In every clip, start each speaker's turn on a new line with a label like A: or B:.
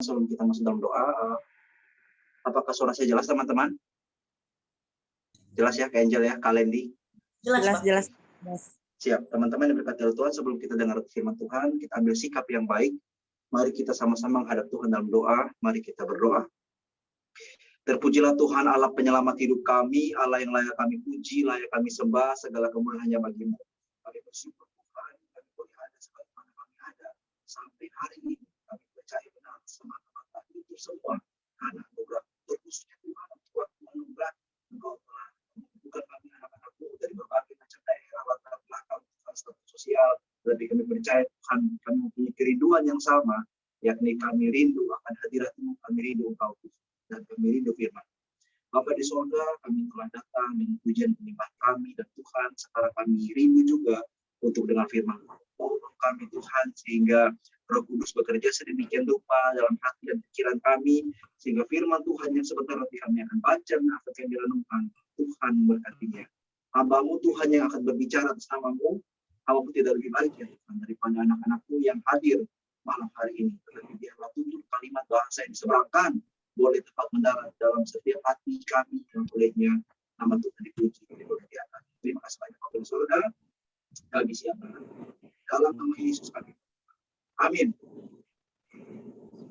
A: Sebelum kita masuk dalam doa, apakah suara saya jelas teman-teman? Jelas ya, Kak Angel ya, Kak Lendi?
B: Jelas.
A: Siap, teman-teman yang berkati Tuhan, sebelum kita dengar firman Tuhan, kita ambil sikap yang baik. Mari kita sama-sama menghadap Tuhan dalam doa. Mari kita berdoa. Terpujilah Tuhan Allah penyelamat hidup kami, Allah yang layak kami puji, layak kami sembah, segala kemuliaan hanya bagi-Mu. Kami bersyukur Tuhan, kami boleh ada sebagaimana kami ada sampai hari ini. Kami percaya benar semata-mata itu semua karena anugerah terkhususnya Tuhan, Tuhan anugerah Engkau telah bukan kami anak-anakmu dari berbagai macam daerah latar belakang status sosial, tapi kami percaya Tuhan kami mempunyai kerinduan yang sama, yakni kami rindu akan hadirat-Mu, kami rindu Engkau dan kami rindu firman. Bapa di sorga, kami telah datang dengan pujian penyembah kami dan Tuhan, sekarang kami rindu juga untuk dengar firman. Tolong kami Tuhan, sehingga Roh Kudus bekerja sedemikian rupa dalam hati dan pikiran kami, sehingga firman Tuhan yang sebentar lagi kami akan baca dan akan kami renungkan, Tuhan berkatinya. Hamba-Mu Tuhan yang akan berbicara atas nama-Mu, Hamba-Mu tidak lebih baik ya Tuhan daripada anak-anak-Mu yang hadir malam hari ini. Tetapi biarlah tutur kalimat bahasa yang diseberangkan boleh tepat mendarat dalam setiap hati kami yang bolehnya nama Tuhan dipuji, diberkati. Terima kasih banyak Bapak dan Saudara. Kami siap dalam nama Yesus kami. Amin.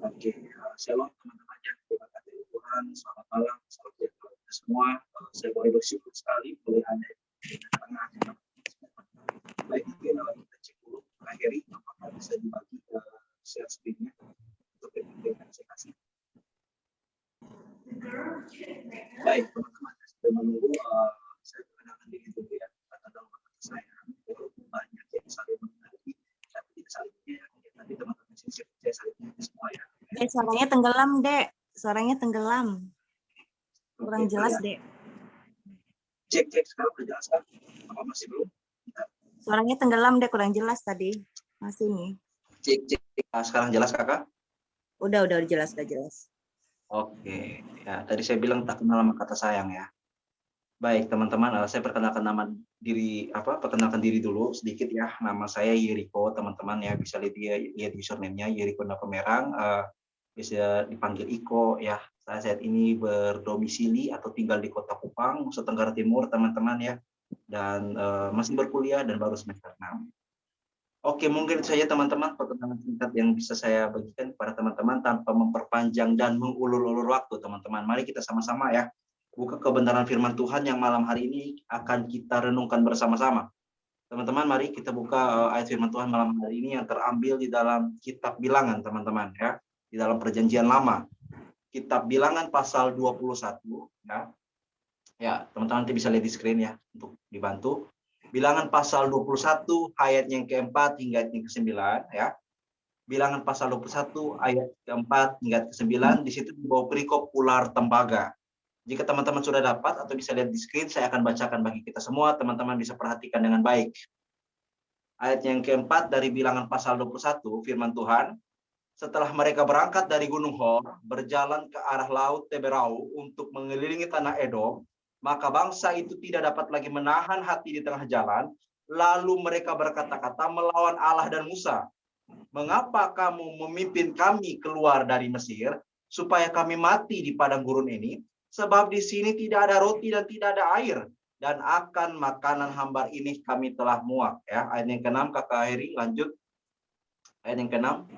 A: Oke, shalom teman-teman yang diberkati Tuhan. Selamat malam, salam sejahtera kita semua. Saya boleh bersyukur sekali boleh ada di tengah. Baik, mungkin kita cek dulu Pak Heri, apakah bisa dibagi share screen-nya untuk yang saya kasih. Baik teman-teman, saya menunggu saya perkenalkan diri dulu ya. Kata dalam kata saya banyak yang saling mengenali, tapi tidak saling menyayangkan. Tapi teman-teman saya saling menyayangkan semua ya.
B: Suaranya tenggelam, Dek. Suaranya tenggelam. Kurang jelas, Dek.
A: Cek sekarang udah jelas kan? Apa masih belum?
B: Suaranya tenggelam, Dek. Kurang jelas tadi. Masih nih.
A: Cek. Sekarang jelas kakak?
B: Udah jelas, udah jelas.
A: Oke, ya tadi saya bilang tak kenal sama kata sayang ya. Baik teman-teman, saya perkenalkan diri dulu sedikit ya. Nama saya Yeriko, teman-teman ya, bisa lihat username-nya Yeriko Napemerang, bisa dipanggil Iko ya. Saya saat ini berdomisili atau tinggal di Kota Kupang, Nusa Tenggara Timur, teman-teman ya. Dan masih berkuliah dan baru semester 6. Oke, mungkin saja teman-teman perkenalan singkat yang bisa saya bagikan kepada teman-teman tanpa memperpanjang dan mengulur-ulur waktu, teman-teman. Mari kita sama-sama ya buka kebenaran firman Tuhan yang malam hari ini akan kita renungkan bersama-sama. Teman-teman, mari kita buka ayat firman Tuhan malam hari ini yang terambil di dalam kitab Bilangan, teman-teman ya, di dalam Perjanjian Lama. Kitab Bilangan pasal 21 ya. Ya, teman-teman nanti bisa lihat di screen ya untuk dibantu. Bilangan pasal 21 ayat yang keempat hingga ayat yang ke-9 ya. Bilangan pasal 21 ayat keempat hingga ke-9, di situ dibawa perikop ular tembaga. Jika teman-teman sudah dapat atau bisa lihat di screen, saya akan bacakan bagi kita semua, teman-teman bisa perhatikan dengan baik. Ayat yang keempat dari Bilangan pasal 21, firman Tuhan, setelah mereka berangkat dari Gunung Hor, berjalan ke arah Laut Teberau untuk mengelilingi tanah Edom, maka bangsa itu tidak dapat lagi menahan hati di tengah jalan, lalu mereka berkata-kata melawan Allah dan Musa, mengapa kamu memimpin kami keluar dari Mesir, supaya kami mati di padang gurun ini, sebab di sini tidak ada roti dan tidak ada air, dan akan makanan hambar ini kami telah muak. Ya, ayat yang ke-6, Kakak Heri, lanjut. Ayat yang ke-6.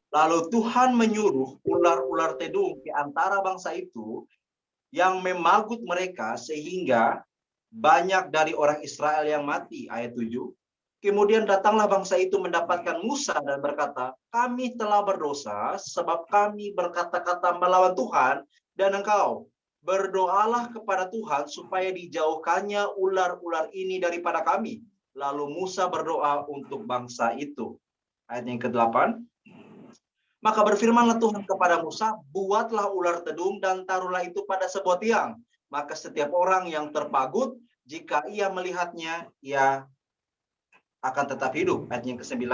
A: Lalu Tuhan menyuruh ular-ular tedung di antara bangsa itu yang memagut mereka sehingga banyak dari orang Israel yang mati. Ayat 7. Kemudian datanglah bangsa itu mendapatkan Musa dan berkata, kami telah berdosa sebab kami berkata-kata melawan Tuhan dan engkau. Berdoalah kepada Tuhan supaya dijauhkannya ular-ular ini daripada kami. Lalu Musa berdoa untuk bangsa itu. Ayat yang ke-8. Maka berfirmanlah Tuhan kepada Musa, buatlah ular tedung dan taruhlah itu pada sebuah tiang. Maka setiap orang yang terpagut, jika ia melihatnya, ia akan tetap hidup. Ayat yang ke-9.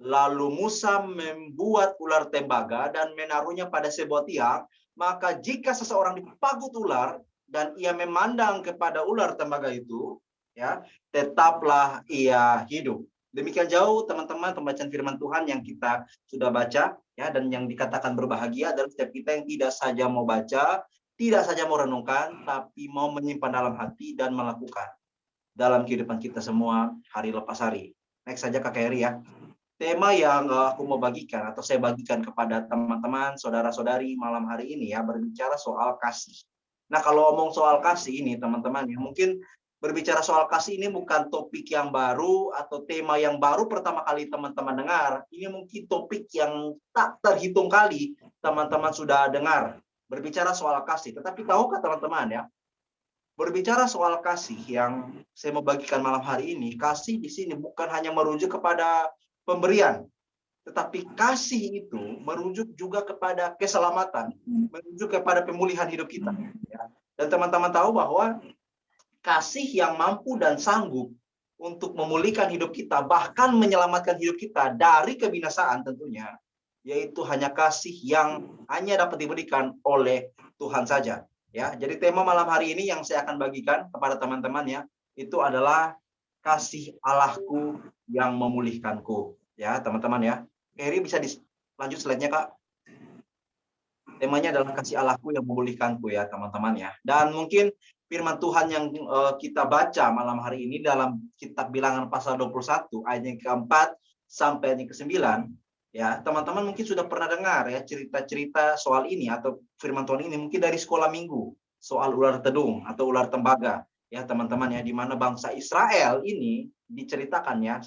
A: Lalu Musa membuat ular tembaga dan menaruhnya pada sebuah tiang. Maka jika seseorang dipagut ular dan ia memandang kepada ular tembaga itu, ya, tetaplah ia hidup. Demikian jauh teman-teman pembacaan firman Tuhan yang kita sudah baca ya, dan yang dikatakan berbahagia adalah setiap kita yang tidak saja mau baca, tidak saja mau renungkan, tapi mau menyimpan dalam hati dan melakukan dalam kehidupan kita semua hari lepas hari. Next saja Kak Heri ya. Tema yang aku mau bagikan atau saya bagikan kepada teman-teman, saudara-saudari malam hari ini ya, berbicara soal kasih. Nah, kalau ngomong soal kasih ini teman-teman ya, mungkin berbicara soal kasih ini bukan topik yang baru atau tema yang baru pertama kali teman-teman dengar. Ini mungkin topik yang tak terhitung kali teman-teman sudah dengar. Berbicara soal kasih. Tetapi tahukah teman-teman ya, berbicara soal kasih yang saya mau bagikan malam hari ini, kasih di sini bukan hanya merujuk kepada pemberian, tetapi kasih itu merujuk juga kepada keselamatan, merujuk kepada pemulihan hidup kita. Ya. Dan teman-teman tahu bahwa kasih yang mampu dan sanggup untuk memulihkan hidup kita, bahkan menyelamatkan hidup kita dari kebinasaan tentunya, yaitu hanya kasih yang hanya dapat diberikan oleh Tuhan saja. Ya, jadi tema malam hari ini yang saya akan bagikan kepada teman-teman ya, itu adalah kasih Allahku yang memulihkanku. Ya, teman-teman ya. Heri bisa lanjut slide-nya, Kak. Temanya adalah kasih Allahku yang memulihkanku ya, teman-teman ya. Dan mungkin firman Tuhan yang kita baca malam hari ini dalam kitab Bilangan pasal 21 ayat yang keempat sampai yang ke-9 ya, teman-teman mungkin sudah pernah dengar ya cerita-cerita soal ini atau firman Tuhan ini mungkin dari sekolah minggu soal ular tedung atau ular tembaga ya, teman-teman ya, di mana bangsa Israel ini diceritakan ya,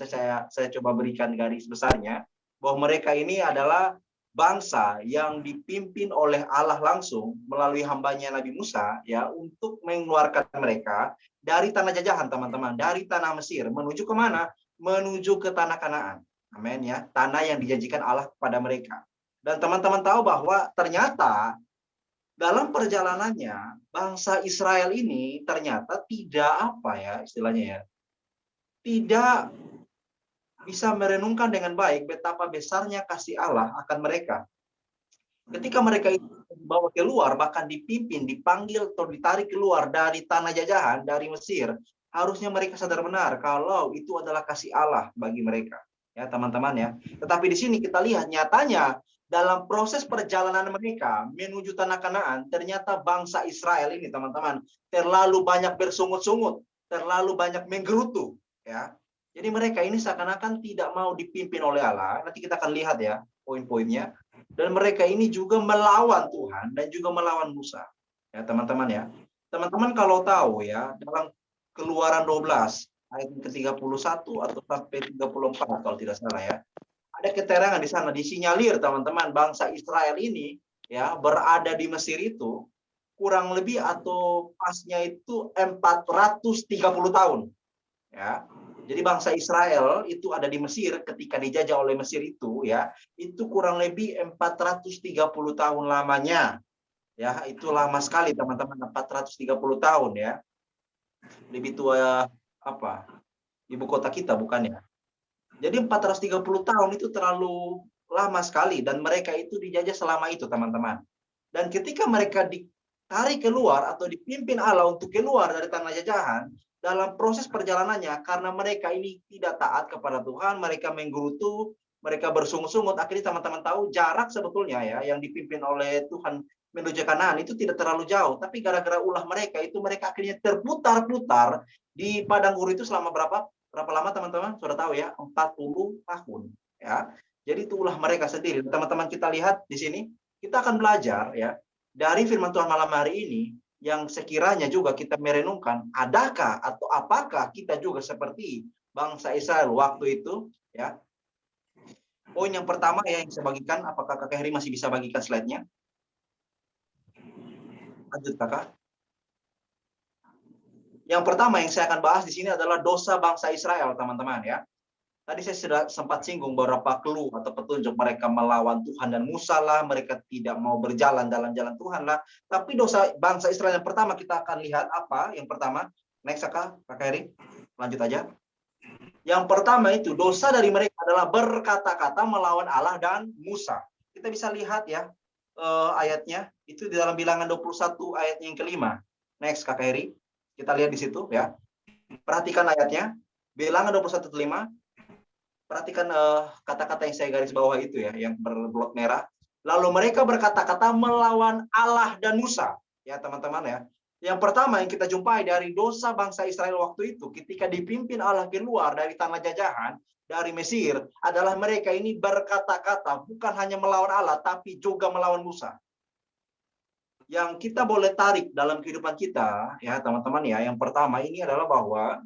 A: saya coba berikan garis besarnya bahwa mereka ini adalah bangsa yang dipimpin oleh Allah langsung melalui hambanya Nabi Musa ya, untuk mengeluarkan mereka dari tanah jajahan, teman-teman, dari tanah Mesir menuju ke mana? Menuju ke tanah Kanaan. Amin ya, tanah yang dijanjikan Allah kepada mereka. Dan teman-teman tahu bahwa ternyata dalam perjalanannya bangsa Israel ini ternyata tidak apa ya istilahnya ya, tidak bisa merenungkan dengan baik betapa besarnya kasih Allah akan mereka. Ketika mereka itu dibawa keluar, bahkan dipimpin, dipanggil atau ditarik keluar dari tanah jajahan, dari Mesir, harusnya mereka sadar benar kalau itu adalah kasih Allah bagi mereka. Ya, teman-teman ya. Tetapi di sini kita lihat nyatanya dalam proses perjalanan mereka menuju tanah Kanaan, ternyata bangsa Israel ini, teman-teman, terlalu banyak bersungut-sungut, terlalu banyak menggerutu, ya. Jadi mereka ini seakan-akan tidak mau dipimpin oleh Allah. Nanti kita akan lihat ya poin-poinnya. Dan mereka ini juga melawan Tuhan dan juga melawan Musa. Ya, teman-teman ya. Teman-teman kalau tahu ya, dalam Keluaran 12 ayat ke-31 atau sampai 34 kalau tidak salah ya. Ada keterangan di sana disinyalir teman-teman bangsa Israel ini ya berada di Mesir itu kurang lebih atau pasnya itu 430 tahun. Ya. Jadi bangsa Israel itu ada di Mesir ketika dijajah oleh Mesir itu ya, itu kurang lebih 430 tahun lamanya. Ya, itu lama sekali teman-teman, 430 tahun ya. Lebih tua apa? Ibu kota kita bukan ya? Jadi 430 tahun itu terlalu lama sekali dan mereka itu dijajah selama itu, teman-teman. Dan ketika mereka ditarik keluar atau dipimpin Allah untuk keluar dari tanah jajahan, dalam proses perjalanannya karena mereka ini tidak taat kepada Tuhan, mereka menggerutu, mereka bersungut-sungut, akhirnya teman-teman tahu jarak sebetulnya ya yang dipimpin oleh Tuhan menuju Kanaan itu tidak terlalu jauh, tapi gara-gara ulah mereka itu mereka akhirnya terputar-putar di padang gurun itu selama berapa lama teman-teman? Sudah tahu ya, 40 tahun ya. Jadi itu ulah mereka sendiri. Teman-teman kita lihat di sini, kita akan belajar ya dari firman Tuhan malam hari ini yang sekiranya juga kita merenungkan, adakah atau apakah kita juga seperti bangsa Israel waktu itu ya. Poin yang pertama ya yang saya bagikan, apakah Kakak Heri masih bisa bagikan slide-nya? Lanjut Kakak. Yang pertama yang saya akan bahas di sini adalah dosa bangsa Israel, teman-teman ya. Tadi saya sudah sempat singgung beberapa clue atau petunjuk mereka melawan Tuhan dan Musa lah, mereka tidak mau berjalan dalam jalan Tuhan lah. Tapi dosa bangsa Israel yang pertama kita akan lihat apa? Yang pertama, next Kakak Heri, lanjut aja. Yang pertama itu dosa dari mereka adalah berkata-kata melawan Allah dan Musa. Kita bisa lihat ya ayatnya itu di dalam Bilangan 21 ayat yang kelima. Next Kakak Heri, kita lihat di situ ya. Perhatikan ayatnya. Bilangan 21:5. Perhatikan kata-kata yang saya garis bawah itu ya, yang berblok merah. Lalu mereka berkata-kata melawan Allah dan Musa. Ya teman-teman ya. Yang pertama yang kita jumpai dari dosa bangsa Israel waktu itu, ketika dipimpin Allah keluar dari tanah jajahan, dari Mesir, adalah mereka ini berkata-kata bukan hanya melawan Allah, tapi juga melawan Musa. Yang kita boleh tarik dalam kehidupan kita, ya teman-teman ya, yang pertama ini adalah bahwa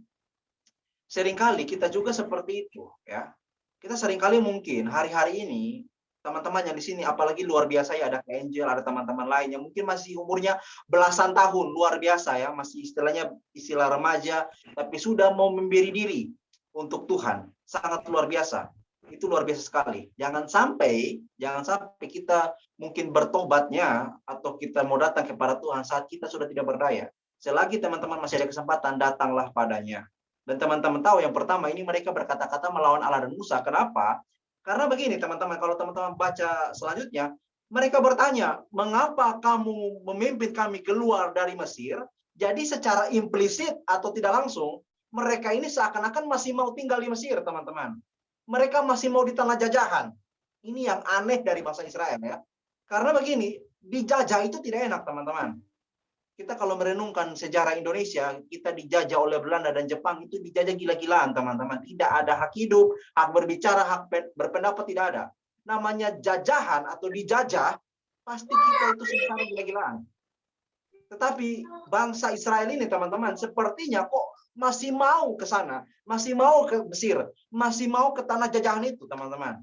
A: seringkali kita juga seperti itu, ya. Kita seringkali mungkin hari-hari ini teman-teman yang di sini, apalagi luar biasa ya, ada Kak Angel, ada teman-teman lain yang mungkin masih umurnya belasan tahun, luar biasa ya, masih istilahnya istilah remaja, tapi sudah mau memberi diri untuk Tuhan, sangat luar biasa. Itu luar biasa sekali. Jangan sampai kita mungkin bertobatnya atau kita mau datang kepada Tuhan saat kita sudah tidak berdaya. Selagi teman-teman masih ada kesempatan, datanglah padanya. Dan teman-teman tahu yang pertama ini mereka berkata-kata melawan Allah dan Musa. Kenapa? Karena begini teman-teman, kalau teman-teman baca selanjutnya, mereka bertanya, mengapa kamu memimpin kami keluar dari Mesir? Jadi secara implisit atau tidak langsung, mereka ini seakan-akan masih mau tinggal di Mesir, teman-teman. Mereka masih mau di tanah jajahan. Ini yang aneh dari bangsa Israel ya. Karena begini, dijajah itu tidak enak, teman-teman. Kita kalau merenungkan sejarah Indonesia, kita dijajah oleh Belanda dan Jepang, itu dijajah gila-gilaan, teman-teman. Tidak ada hak hidup, hak berbicara, hak berpendapat, tidak ada. Namanya jajahan atau dijajah, pasti kita itu secara gila-gilaan. Tetapi bangsa Israel ini, teman-teman, sepertinya kok masih mau ke sana, masih mau ke Mesir, masih mau ke tanah jajahan itu, teman-teman.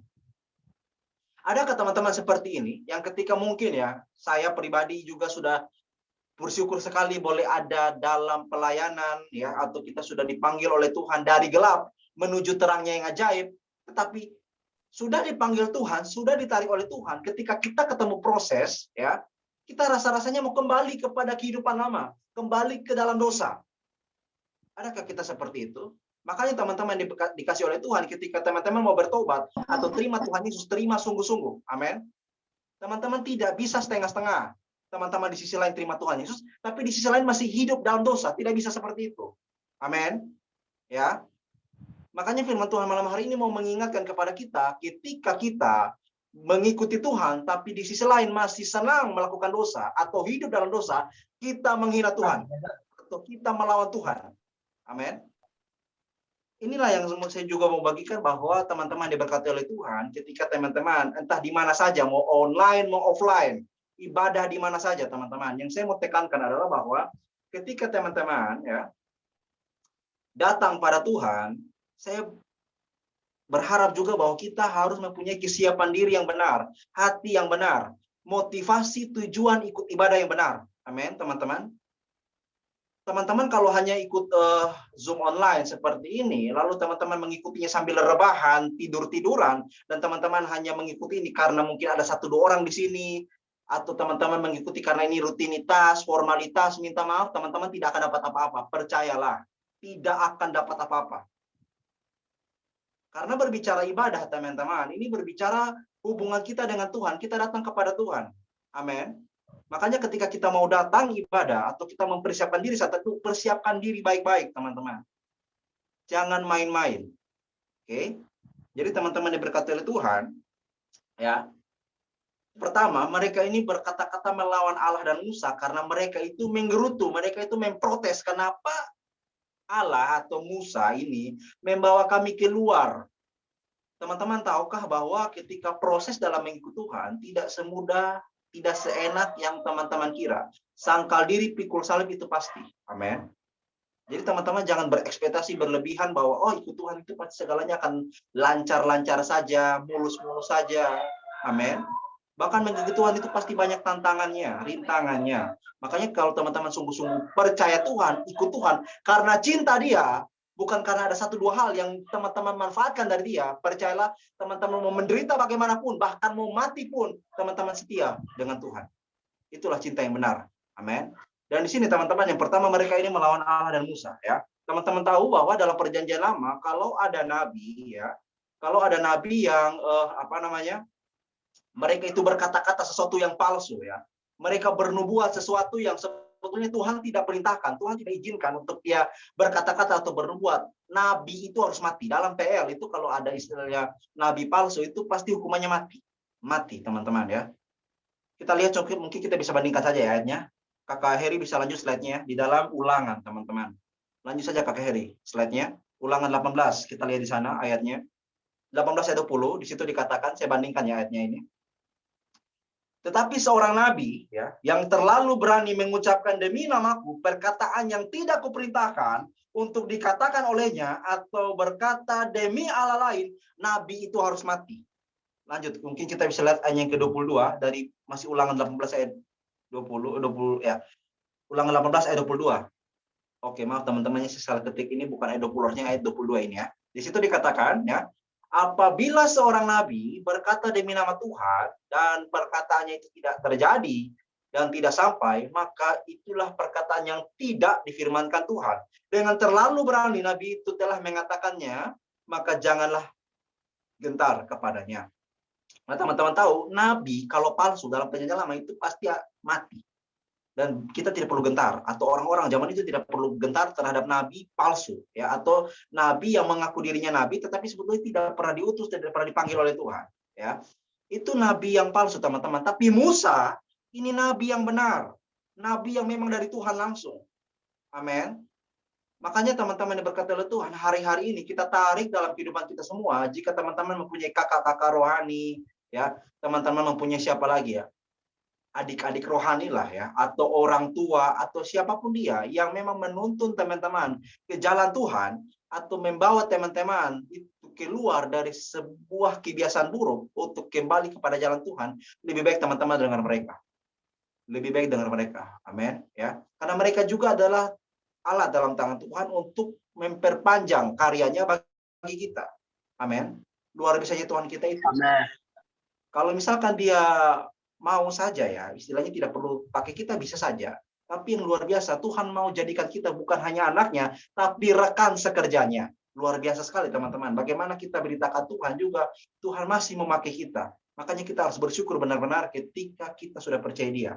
A: Adakah teman-teman seperti ini, yang ketika mungkin ya, saya pribadi juga sudah bersyukur sekali boleh ada dalam pelayanan ya, atau kita sudah dipanggil oleh Tuhan dari gelap menuju terangnya yang ajaib, tetapi sudah dipanggil Tuhan, sudah ditarik oleh Tuhan, ketika kita ketemu proses ya, kita rasa-rasanya mau kembali kepada kehidupan lama, kembali ke dalam dosa. Adakah kita seperti itu? Makanya teman-teman dikasih oleh Tuhan, ketika teman-teman mau bertobat atau terima Tuhan Yesus, terima sungguh-sungguh. Amin. Teman-teman tidak bisa setengah-setengah. Teman-teman di sisi lain terima Tuhan Yesus, tapi di sisi lain masih hidup dalam dosa. Tidak bisa seperti itu. Amin. Ya. Makanya firman Tuhan malam hari ini mau mengingatkan kepada kita, ketika kita mengikuti Tuhan, tapi di sisi lain masih senang melakukan dosa atau hidup dalam dosa, kita menghina Tuhan atau kita melawan Tuhan. Amin. Inilah yang saya juga mau bagikan, bahwa teman-teman diberkati oleh Tuhan, ketika teman-teman entah di mana saja, mau online, mau offline, ibadah di mana saja teman-teman. Yang saya mau tekankan adalah bahwa ketika teman-teman ya datang pada Tuhan, saya berharap juga bahwa kita harus mempunyai kesiapan diri yang benar, hati yang benar, motivasi tujuan ikut ibadah yang benar. Amin, teman-teman. Teman-teman kalau hanya ikut Zoom online seperti ini, lalu teman-teman mengikutinya sambil rebahan, tidur-tiduran, dan teman-teman hanya mengikuti ini karena mungkin ada 1-2 orang di sini, atau teman-teman mengikuti karena ini rutinitas, formalitas, minta maaf, teman-teman tidak akan dapat apa-apa. Percayalah, tidak akan dapat apa-apa. Karena berbicara ibadah, teman-teman, ini berbicara hubungan kita dengan Tuhan, kita datang kepada Tuhan. Amin. Makanya ketika kita mau datang ibadah atau kita mempersiapkan diri saat itu, persiapkan diri baik-baik, teman-teman. Jangan main-main. Oke? Jadi teman-teman diberkati oleh Tuhan, ya. Pertama, mereka ini berkata-kata melawan Allah dan Musa karena mereka itu menggerutu, mereka itu memprotes, kenapa Allah atau Musa ini membawa kami keluar. Teman-teman tahukah bahwa ketika proses dalam mengikuti Tuhan tidak semudah, tidak seenak yang teman-teman kira. Sangkal diri, pikul salib itu pasti. Amin. Jadi teman-teman jangan berekspektasi berlebihan bahwa oh ikut Tuhan itu pasti segalanya akan lancar-lancar saja, mulus-mulus saja. Amin. Bahkan mengikuti Tuhan itu pasti banyak tantangannya, rintangannya. Makanya kalau teman-teman sungguh-sungguh percaya Tuhan, ikut Tuhan, karena cinta Dia, bukan karena ada 1-2 hal yang teman-teman manfaatkan dari Dia, percayalah teman-teman mau menderita bagaimanapun, bahkan mau mati pun, teman-teman setia dengan Tuhan. Itulah cinta yang benar. Amin. Dan di sini teman-teman, yang pertama mereka ini melawan Allah dan Musa. Ya, teman-teman tahu bahwa dalam perjanjian lama, kalau ada nabi, ya, kalau ada nabi yang mereka itu berkata-kata sesuatu yang palsu, ya, mereka bernubuat sesuatu yang sebetulnya Tuhan tidak perintahkan, Tuhan tidak izinkan untuk dia berkata-kata atau berbuat. Nabi itu harus mati. Dalam PL itu kalau ada istilahnya nabi palsu itu pasti hukumannya mati. Mati, teman-teman ya. Kita lihat mungkin kita bisa bandingkan saja ya ayatnya. Kakak Heri bisa lanjut slide-nya ya. Di dalam Ulangan, teman-teman. Lanjut saja Kakak Heri, slide-nya. Ulangan 18, kita lihat di sana ayatnya. 18 ayat 20, di situ dikatakan, saya bandingkan ya ayatnya ini. Tetapi seorang nabi ya yang terlalu berani mengucapkan demi namaku perkataan yang tidak kuperintahkan untuk dikatakan olehnya atau berkata demi Allah lain, nabi itu harus mati. Lanjut, mungkin kita bisa lihat ayat yang ke-22 dari masih Ulangan 18 ayat 20 ya. Ulangan 18 ayat 22. Oke, maaf teman-teman, saya salah ketik, ini bukan ayat 20-nya, ayat 22 ini ya. Di situ dikatakan ya, apabila seorang nabi berkata demi nama Tuhan dan perkataannya itu tidak terjadi dan tidak sampai, maka itulah perkataan yang tidak difirmankan Tuhan. Dengan terlalu berani nabi itu telah mengatakannya, maka janganlah gentar kepadanya. Nah, teman-teman tahu, nabi kalau palsu dalam perjanjian lama itu pasti mati. Dan kita tidak perlu gentar, atau orang-orang zaman itu tidak perlu gentar terhadap nabi palsu ya, atau nabi yang mengaku dirinya nabi tetapi sebetulnya tidak pernah diutus, tidak pernah dipanggil oleh Tuhan ya. Itu nabi yang palsu, teman-teman. Tapi Musa ini nabi yang benar, nabi yang memang dari Tuhan langsung. Amin. Makanya teman-teman yang berkata oleh Tuhan, hari-hari ini kita tarik dalam kehidupan kita semua. Jika teman-teman mempunyai kakak-kakak rohani ya, teman-teman mempunyai siapa lagi ya, adik-adik rohani lah ya, atau orang tua, atau siapapun dia yang memang menuntun teman-teman ke jalan Tuhan, atau membawa teman-teman itu keluar dari sebuah kebiasaan buruk untuk kembali kepada jalan Tuhan, lebih baik teman-teman dengar mereka. Lebih baik dengar mereka. Amin. Ya. Karena mereka juga adalah alat dalam tangan Tuhan untuk memperpanjang karyanya bagi kita. Amin. Luar biasanya Tuhan kita itu.
C: Amin.
A: Kalau misalkan dia mau saja ya, istilahnya tidak perlu pakai kita bisa saja. Tapi yang luar biasa, Tuhan mau jadikan kita bukan hanya anaknya, tapi rekan sekerjanya. Luar biasa sekali teman-teman. Bagaimana kita beritakan Tuhan juga, Tuhan masih memakai kita. Makanya kita harus bersyukur benar-benar ketika kita sudah percaya dia.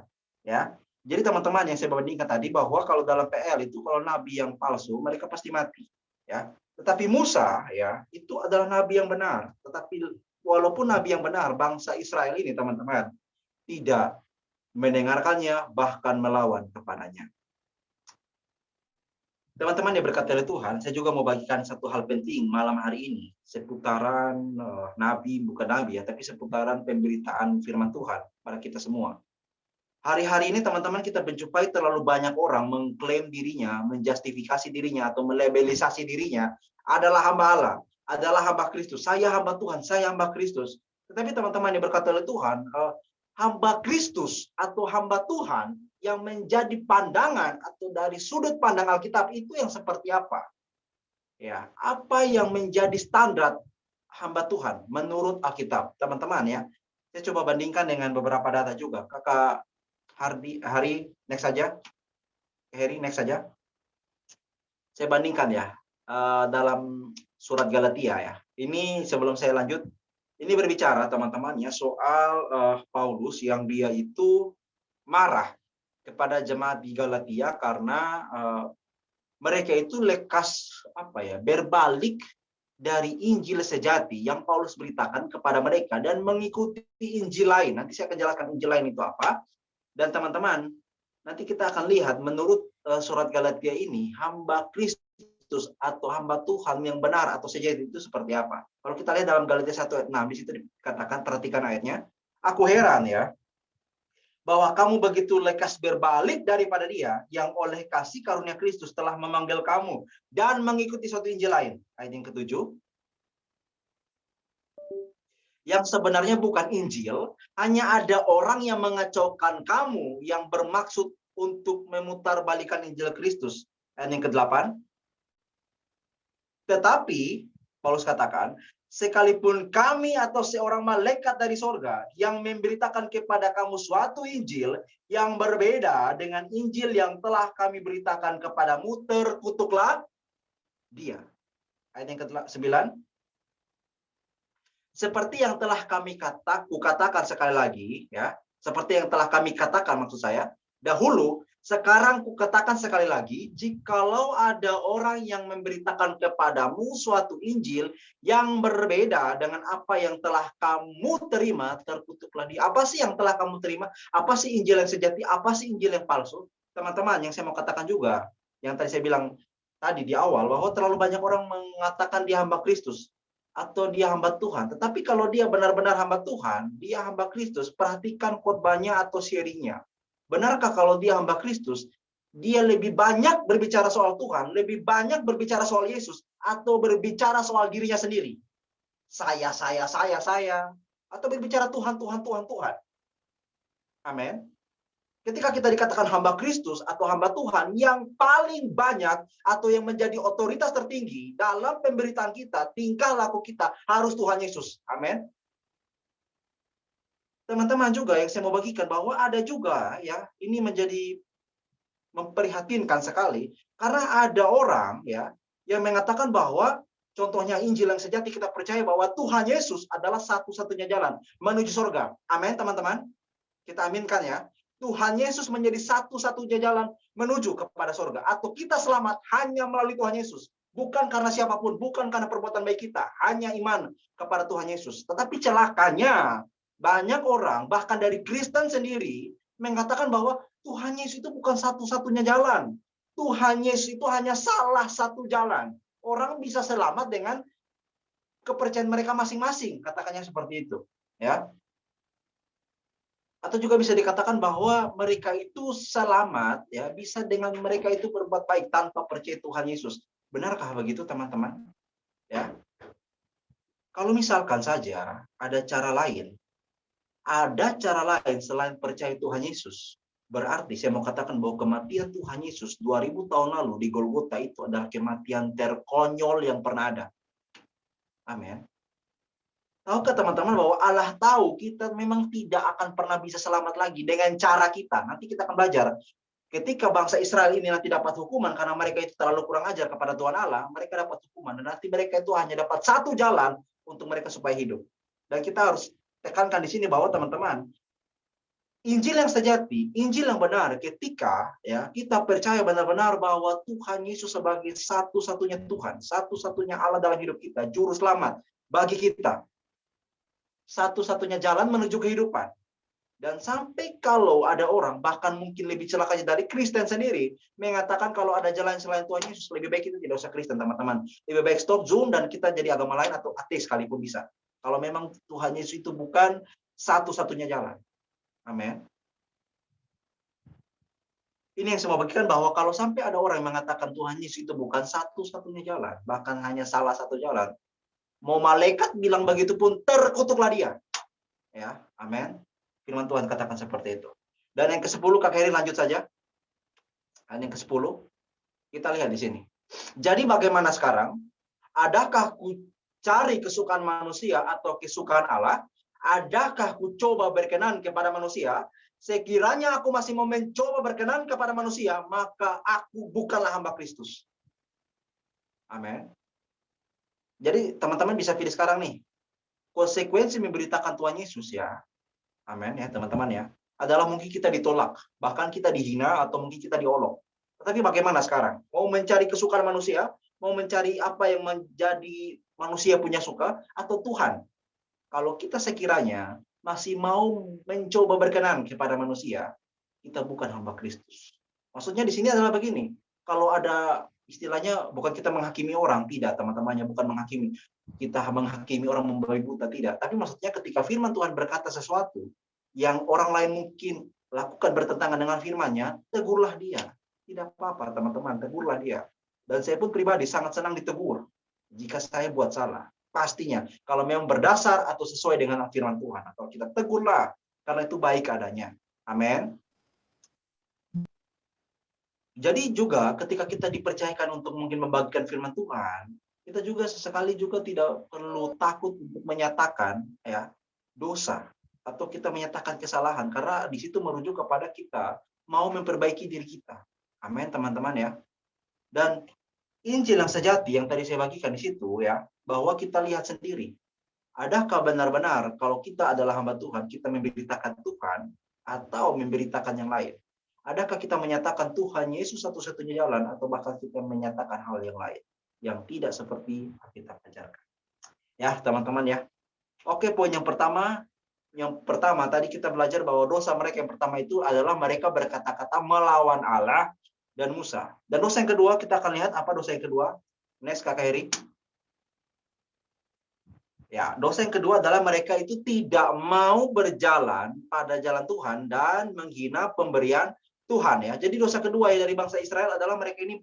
A: Ya. Jadi teman-teman yang saya bandingkan tadi, bahwa kalau dalam PL itu, kalau nabi yang palsu, mereka pasti mati. Ya. Tetapi Musa ya, itu adalah nabi yang benar. Tetapi walaupun nabi yang benar, bangsa Israel ini teman-teman tidak mendengarkannya, bahkan melawan kepadanya. Teman-teman yang berkata oleh Tuhan, saya juga mau bagikan satu hal penting malam hari ini, seputaran nabi, bukan nabi ya, tapi seputaran pemberitaan firman Tuhan pada kita semua. Hari-hari ini teman-teman kita menjumpai terlalu banyak orang mengklaim dirinya, menjustifikasi dirinya, atau melabelisasi dirinya adalah hamba Allah, adalah hamba Kristus. Saya hamba Tuhan, saya hamba Kristus. Tetapi teman-teman yang berkata oleh Tuhan, hamba Kristus atau hamba Tuhan yang menjadi pandangan atau dari sudut pandang Alkitab itu yang seperti apa? Ya, apa yang menjadi standar hamba Tuhan menurut Alkitab, teman-teman ya? Saya coba bandingkan dengan beberapa data juga. Kakak Hari next saja. Heri next saja. Saya bandingkan ya dalam surat Galatia ya. Ini sebelum saya lanjut, ini berbicara teman-teman ya soal Paulus yang dia itu marah kepada jemaat di Galatia karena mereka itu lekas berbalik dari Injil sejati yang Paulus beritakan kepada mereka dan mengikuti Injil lain. Nanti saya akan jelaskan Injil lain itu apa. Dan teman-teman, nanti kita akan lihat menurut surat Galatia ini, hamba Kristus atau hamba Tuhan yang benar atau sejati itu seperti apa. Kalau kita lihat dalam Galatia 1 ayat 6, di situ dikatakan, perhatikan ayatnya, aku heran ya, bahwa kamu begitu lekas berbalik daripada dia yang oleh kasih karunia Kristus telah memanggil kamu dan mengikuti suatu Injil lain. Ayat yang ke-7. Yang sebenarnya bukan Injil, hanya ada orang yang mengacaukan kamu yang bermaksud untuk memutarbalikan Injil Kristus. Ayat yang ke-8. Tetapi, Paulus katakan, sekalipun kami atau seorang malaikat dari sorga yang memberitakan kepada kamu suatu Injil yang berbeda dengan Injil yang telah kami beritakan kepadamu, terkutuklah dia. Ayat yang ke-9. Seperti yang telah kami katakan sekali lagi, ya, seperti yang telah kami katakan maksud saya, dahulu Sekarang kukatakan sekali lagi, jikalau ada orang yang memberitakan kepadamu suatu Injil yang berbeda dengan apa yang telah kamu terima, terkutuklah dia. Apa sih yang telah kamu terima? Apa sih Injil yang sejati? Apa sih Injil yang palsu? Teman-teman, yang saya mau katakan juga, yang tadi saya bilang tadi di awal, bahwa terlalu banyak orang mengatakan dia hamba Kristus atau dia hamba Tuhan. Tetapi kalau dia benar-benar hamba Tuhan, dia hamba Kristus, perhatikan khotbahnya atau sharingnya. Benarkah kalau dia hamba Kristus, dia lebih banyak berbicara soal Tuhan, lebih banyak berbicara soal Yesus, atau berbicara soal dirinya sendiri? Saya. Atau berbicara Tuhan, Tuhan, Tuhan, Tuhan. Amin. Ketika kita dikatakan hamba Kristus atau hamba Tuhan, yang paling banyak atau yang menjadi otoritas tertinggi dalam pemberitaan kita, tingkah laku kita harus Tuhan Yesus. Amin. Teman-teman juga yang saya mau bagikan bahwa ada juga ya, ini menjadi memprihatinkan sekali karena ada orang ya yang mengatakan bahwa contohnya Injil yang sejati, kita percaya bahwa Tuhan Yesus adalah satu-satunya jalan menuju surga. Amin, teman-teman. Kita aminkan ya. Tuhan Yesus menjadi satu-satunya jalan menuju kepada surga, atau kita selamat hanya melalui Tuhan Yesus. Bukan karena siapapun, bukan karena perbuatan baik kita, hanya iman kepada Tuhan Yesus. Tetapi celakanya banyak orang, bahkan dari Kristen sendiri, mengatakan bahwa Tuhan Yesus itu bukan satu-satunya jalan. Tuhan Yesus itu hanya salah satu jalan. Orang bisa selamat dengan kepercayaan mereka masing-masing, katakannya seperti itu. Ya. Atau juga bisa dikatakan bahwa mereka itu selamat, ya, bisa dengan mereka itu berbuat baik tanpa percaya Tuhan Yesus. Benarkah begitu, teman-teman? Ya. Kalau misalkan saja ada cara lain selain percaya Tuhan Yesus. Berarti saya mau katakan bahwa kematian Tuhan Yesus 2000 tahun lalu di Golgota itu adalah kematian terkonyol yang pernah ada. Amin. Tahukah teman-teman bahwa Allah tahu kita memang tidak akan pernah bisa selamat lagi dengan cara kita. Nanti kita akan belajar. Ketika bangsa Israel ini nanti dapat hukuman karena mereka itu terlalu kurang ajar kepada Tuhan Allah, mereka dapat hukuman. Dan nanti mereka itu hanya dapat satu jalan untuk mereka supaya hidup. Dan kita harus tekankan di sini bahwa teman-teman, Injil yang sejati, Injil yang benar, ketika ya kita percaya benar-benar bahwa Tuhan Yesus sebagai satu-satunya Tuhan, satu-satunya Allah dalam hidup kita, juru selamat bagi kita, satu-satunya jalan menuju kehidupan. Dan sampai kalau ada orang, bahkan mungkin lebih celakanya dari Kristen sendiri, mengatakan kalau ada jalan selain Tuhan Yesus, lebih baik kita tidak usah Kristen, teman-teman. Lebih baik stop Zoom dan kita jadi agama lain atau ateis sekalipun bisa. Kalau memang Tuhan Yesus itu bukan satu-satunya jalan. Amin. Ini yang saya mau bagikan, bahwa kalau sampai ada orang yang mengatakan Tuhan Yesus itu bukan satu-satunya jalan, bahkan hanya salah satu jalan, mau malaikat bilang begitu pun terkutuklah dia. Ya, amin. Firman Tuhan katakan seperti itu. Dan yang ke-10, Kak Heri lanjut saja. Dan yang ke-10, kita lihat di sini. Jadi bagaimana sekarang? Adakah ku cari kesukaan manusia atau kesukaan Allah? Adakah ku coba berkenan kepada manusia? Sekiranya aku masih mau mencoba berkenan kepada manusia, maka aku bukanlah hamba Kristus. Amin. Jadi teman-teman bisa pilih sekarang nih. Konsekuensi memberitakan Tuhan Yesus ya. Amin ya teman-teman ya. Adalah mungkin kita ditolak, bahkan kita dihina, atau mungkin kita diolok. Tetapi bagaimana sekarang? Mau mencari kesukaan manusia? Mau mencari apa yang menjadi manusia punya suka? Atau Tuhan? Kalau kita sekiranya masih mau mencoba berkenan kepada manusia, kita bukan hamba Kristus. Maksudnya di sini adalah begini. Kalau ada istilahnya, bukan kita menghakimi orang, tidak teman-temannya, bukan menghakimi. Kita menghakimi orang membabi buta, tidak. Tapi maksudnya ketika firman Tuhan berkata sesuatu yang orang lain mungkin lakukan bertentangan dengan firman-Nya, tegurlah dia. Tidak apa-apa teman-teman, tegurlah dia. Dan saya pun pribadi sangat senang ditegur jika saya buat salah. Pastinya, kalau memang berdasar atau sesuai dengan firman Tuhan, atau kita tegurlah, karena itu baik adanya. Amin. Jadi juga ketika kita dipercayakan untuk mungkin membagikan firman Tuhan, kita juga sesekali juga tidak perlu takut untuk menyatakan ya dosa, atau kita menyatakan kesalahan, karena di situ merujuk kepada kita mau memperbaiki diri kita. Amin teman-teman ya. Dan Injil yang sejati yang tadi saya bagikan di situ ya, bahwa kita lihat sendiri, adakah benar-benar kalau kita adalah hamba Tuhan, kita memberitakan Tuhan atau memberitakan yang lain? Adakah kita menyatakan Tuhan Yesus satu-satunya jalan, atau bahkan kita menyatakan hal yang lain yang tidak seperti Alkitab ajarkan? Ya, teman-teman ya. Oke, poin yang pertama. Yang pertama, tadi kita belajar bahwa dosa mereka yang pertama itu adalah mereka berkata-kata melawan Allah dan Musa. Dan dosa yang kedua, kita akan lihat apa dosa yang kedua. Next, Kakak Heri. Ya, dosa yang kedua adalah mereka itu tidak mau berjalan pada jalan Tuhan dan menghina pemberian Tuhan, ya. Jadi dosa kedua dari bangsa Israel adalah mereka ini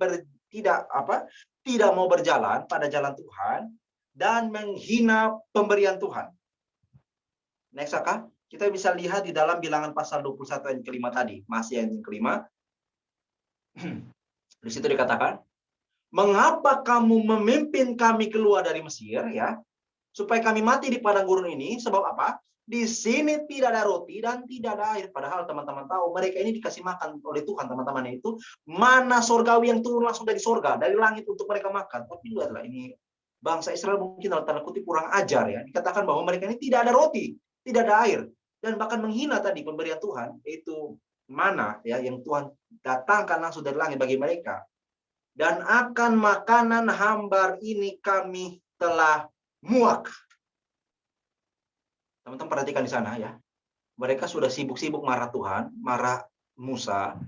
A: tidak mau berjalan pada jalan Tuhan dan menghina pemberian Tuhan. Next, Kak. Kita bisa lihat di dalam Bilangan pasal 21 ayat kelima tadi. Masih ayat yang kelima. Di situ dikatakan, mengapa kamu memimpin kami keluar dari Mesir, ya? Supaya kami mati di padang gurun ini. Sebab apa? Di sini tidak ada roti dan tidak ada air. Padahal teman-teman tahu, mereka ini dikasih makan oleh Tuhan, teman-teman, itu mana sorgawi yang turun langsung dari sorga, dari langit untuk mereka makan. Tapi lihatlah, ini bangsa Israel mungkin dalam tanda kutip kurang ajar, ya. Dikatakan bahwa mereka ini tidak ada roti, tidak ada air, dan bahkan menghina tadi pemberian Tuhan, yaitu mana, ya, yang Tuhan datangkan langsung dari langit bagi mereka. Dan akan makanan hambar ini kami telah muak. Teman-teman perhatikan di sana, ya. Mereka sudah sibuk-sibuk marah Tuhan, marah Musa,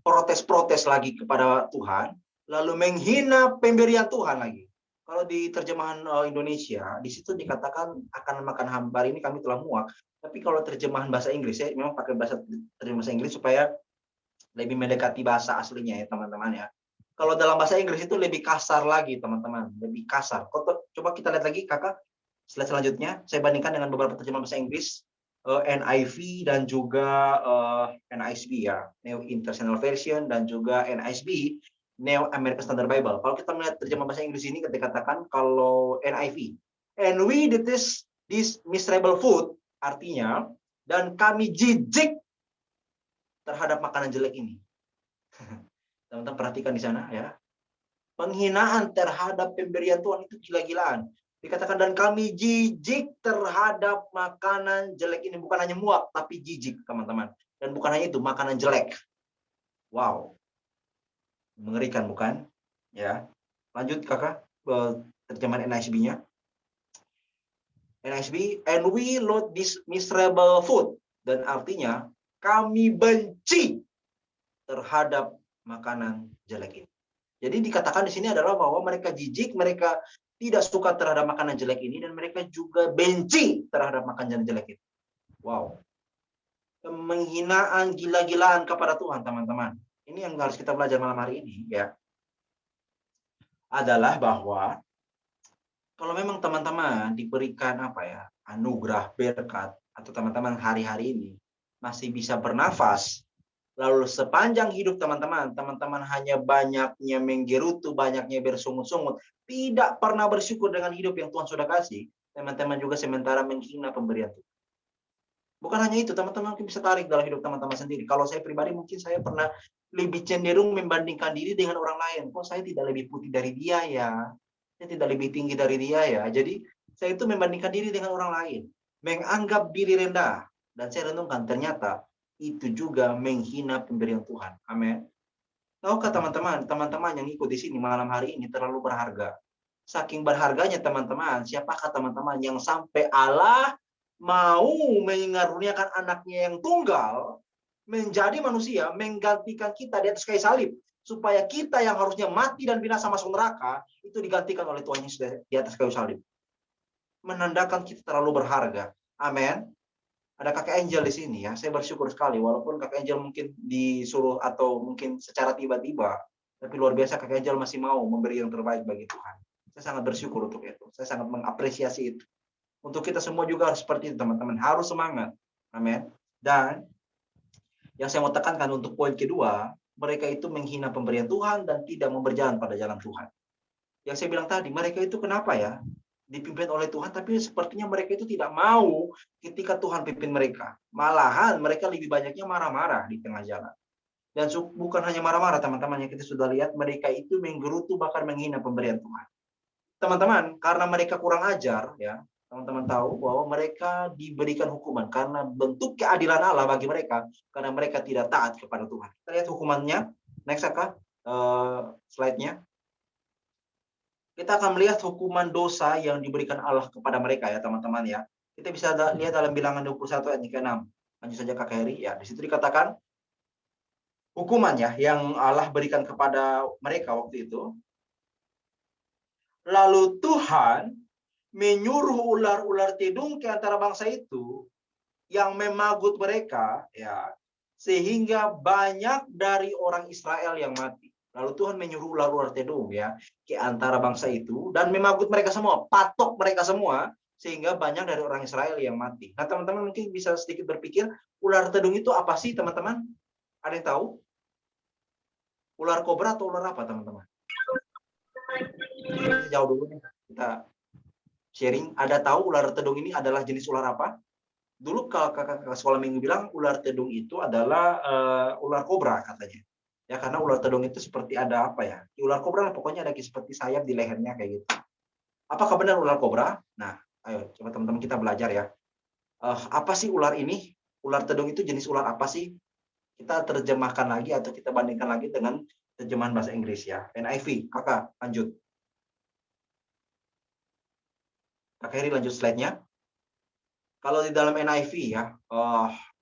A: protes-protes lagi kepada Tuhan, lalu menghina pemberian Tuhan lagi. Kalau di terjemahan Indonesia, di situ dikatakan akan makan hambar ini kami telah muak. Tapi kalau terjemahan bahasa Inggris, ya, memang pakai terjemahan bahasa Inggris supaya lebih mendekati bahasa aslinya, ya, teman-teman, ya. Kalau dalam bahasa Inggris itu lebih kasar lagi, teman-teman, lebih kasar. Coba kita lihat lagi, Kakak, slide selanjutnya. Saya bandingkan dengan beberapa terjemahan bahasa Inggris, NIV dan juga NISB, ya, New International Version, dan juga NISB, New American Standard Bible. Kalau kita melihat terjemahan bahasa Inggris ini, ketika katakan kalau NIV, and we detest this miserable food, artinya, dan kami jijik terhadap makanan jelek ini. Teman-teman perhatikan di sana, ya. Penghinaan terhadap pemberian Tuhan itu gila-gilaan. Dikatakan, dan kami jijik terhadap makanan jelek ini. Bukan hanya muak, tapi jijik, teman-teman. Dan bukan hanya itu, makanan jelek. Wow. Mengerikan, bukan? Ya. Lanjut, Kakak, terjemahan NISB-nya. NISB, and we loathe this miserable food. Dan artinya, kami benci terhadap makanan jelek ini. Jadi dikatakan di sini adalah bahwa mereka jijik, mereka tidak suka terhadap makanan jelek ini, dan mereka juga benci terhadap makanan jelek itu. Wow. Penghinaan gila-gilaan kepada Tuhan, teman-teman. Ini yang harus kita belajar malam hari ini, ya. Adalah bahwa kalau memang teman-teman diberikan anugerah, berkat, atau teman-teman hari-hari ini masih bisa bernafas, lalu sepanjang hidup teman-teman hanya banyaknya menggerutu, banyaknya bersungut-sungut, tidak pernah bersyukur dengan hidup yang Tuhan sudah kasih, teman-teman juga sementara menghina pemberian Tuhan. Bukan hanya itu, teman-teman mungkin bisa tarik dalam hidup teman-teman sendiri. Kalau saya pribadi, mungkin saya pernah lebih cenderung membandingkan diri dengan orang lain. Kok saya tidak lebih putih dari dia, ya? Saya tidak lebih tinggi dari dia, ya? Jadi, saya itu membandingkan diri dengan orang lain. Menganggap diri rendah. Dan saya renungkan, ternyata itu juga menghina pemberian Tuhan. Amin. Tahukah teman-teman yang ikut di sini malam hari ini terlalu berharga. Saking berharganya teman-teman, siapakah teman-teman yang sampai Allah mau mengaruniakan anaknya yang tunggal menjadi manusia, menggantikan kita di atas kayu salib, supaya kita yang harusnya mati dan binasa masuk neraka, itu digantikan oleh Tuhan Yesus di atas kayu salib. Menandakan kita terlalu berharga. Amin. Ada Kakak Angel di sini, ya. Saya bersyukur sekali, walaupun Kakak Angel mungkin disuruh atau mungkin secara tiba-tiba, tapi luar biasa Kakak Angel masih mau memberi yang terbaik bagi Tuhan. Saya sangat bersyukur untuk itu. Saya sangat mengapresiasi itu. Untuk kita semua juga harus seperti itu, teman-teman. Harus semangat. Amin. Dan yang saya mau tekankan untuk poin kedua, mereka itu menghina pemberian Tuhan dan tidak mau berjalan pada jalan Tuhan. Yang saya bilang tadi, mereka itu kenapa, ya? Dipimpin oleh Tuhan, tapi sepertinya mereka itu tidak mau ketika Tuhan pimpin mereka. Malahan mereka lebih banyaknya marah-marah di tengah jalan. Dan bukan hanya marah-marah, teman-teman, yang kita sudah lihat, mereka itu menggerutu bahkan menghina pemberian Tuhan. Teman-teman, karena mereka kurang ajar, ya, Teman-teman tahu bahwa mereka diberikan hukuman karena bentuk keadilan Allah bagi mereka karena mereka tidak taat kepada Tuhan. Kita lihat hukumannya. Next, Kak. Slide-nya. Kita akan melihat hukuman dosa yang diberikan Allah kepada mereka ya, teman-teman ya. Kita bisa lihat dalam Bilangan 21 ayat ke-6. Lanjut saja Kak Heri. Ya, di situ dikatakan hukuman ya yang Allah berikan kepada mereka waktu itu. Lalu Tuhan menyuruh ular-ular tidung ke antara bangsa itu yang memagut mereka ya, sehingga banyak dari orang Israel yang mati. Lalu Tuhan menyuruh ular-ular tidung ya ke antara bangsa itu dan memagut mereka semua, patok mereka semua, sehingga banyak dari orang Israel yang mati. Nah, teman-teman mungkin bisa sedikit berpikir, ular tedung itu apa sih, teman-teman? Ada yang tahu? Ular kobra atau ular apa, teman-teman? Jauh dulu nih, kita sharing. Ada tahu ular tedung ini adalah jenis ular apa? Dulu kalau kakak sekolah minggu bilang ular tedung itu adalah ular kobra katanya. Ya, karena ular tedung itu seperti ada apa ya? Ular kobra pokoknya ada seperti sayap di lehernya kayak gitu. Apakah benar ular kobra? Nah, ayo coba teman-teman kita belajar ya. Apa sih ular ini? Ular tedung itu jenis ular apa sih? Kita terjemahkan lagi atau kita bandingkan lagi dengan terjemahan bahasa Inggris ya. NIV, kakak lanjut. Kak Heri lanjut slide-nya. Kalau di dalam NIV ya,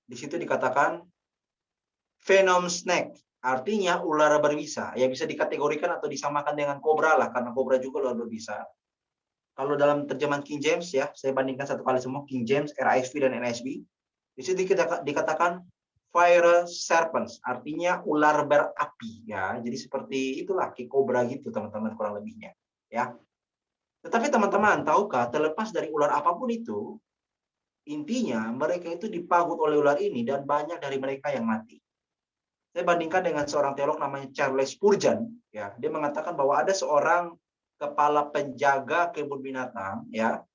A: di situ dikatakan venom snake, artinya ular berbisa. Ya bisa dikategorikan atau disamakan dengan kobra lah, karena kobra juga ular berbisa. Kalau dalam terjemahan King James ya, saya bandingkan satu kali semua, King James, RIV, dan NSB. Di situ dikatakan fire serpents, artinya ular berapi ya. Jadi seperti itulah kayak kobra gitu teman-teman kurang lebihnya ya. Tetapi teman-teman tahukah terlepas dari ular apapun itu, intinya mereka itu dipagut oleh ular ini dan banyak dari mereka yang mati. Saya bandingkan dengan seorang teolog namanya Charles Spurgeon ya. Dia mengatakan bahwa ada seorang kepala penjaga kebun binatang ya.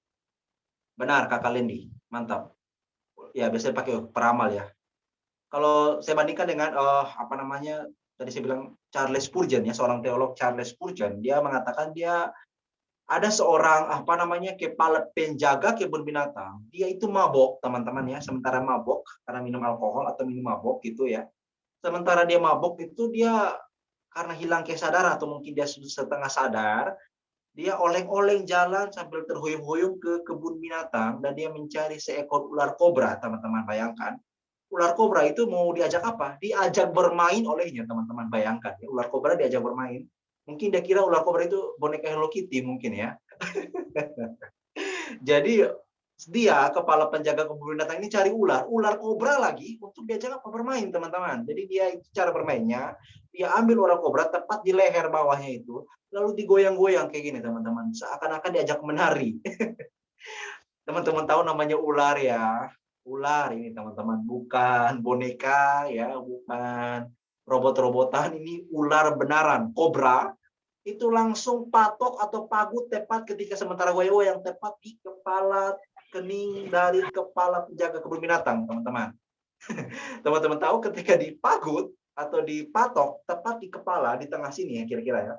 A: Benar Kakak Lendi, mantap. Ya biasanya pakai peramal ya. Kalau saya bandingkan dengan apa namanya tadi saya bilang Charles Spurgeon ya, seorang teolog Charles Spurgeon, dia mengatakan dia ada seorang apa namanya kepala penjaga kebun binatang. Dia itu mabok, teman-teman ya, sementara mabok karena minum alkohol atau minum mabok gitu ya. Sementara dia mabok itu dia karena hilang kesadaran atau mungkin dia setengah sadar, dia oleng-oleng jalan sambil terhuyung-huyung ke kebun binatang dan dia mencari seekor ular kobra, teman-teman bayangkan. Ular kobra itu mau diajak apa? Diajak bermain olehnya, teman-teman bayangkan. Ya, ular kobra diajak bermain. Mungkin dia kira ular kobra itu boneka Hello Kitty mungkin ya. Jadi dia kepala penjaga kebun binatang ini cari ular kobra lagi untuk diajak apa bermain, teman-teman. Jadi dia cara bermainnya, dia ambil ular kobra tepat di leher bawahnya itu, lalu digoyang-goyang kayak gini, teman-teman. Seakan-akan diajak menari. Teman-teman tahu namanya ular ya. Ular ini teman-teman, bukan boneka ya, bukan robot-robotan, ini ular benaran, kobra. Itu langsung patok atau pagut tepat ketika sementara goyang tepat di kepala kening dari kepala penjaga kebun binatang, teman-teman. Teman-teman tahu ketika dipagut atau dipatok tepat di kepala di tengah sini ya kira-kira ya.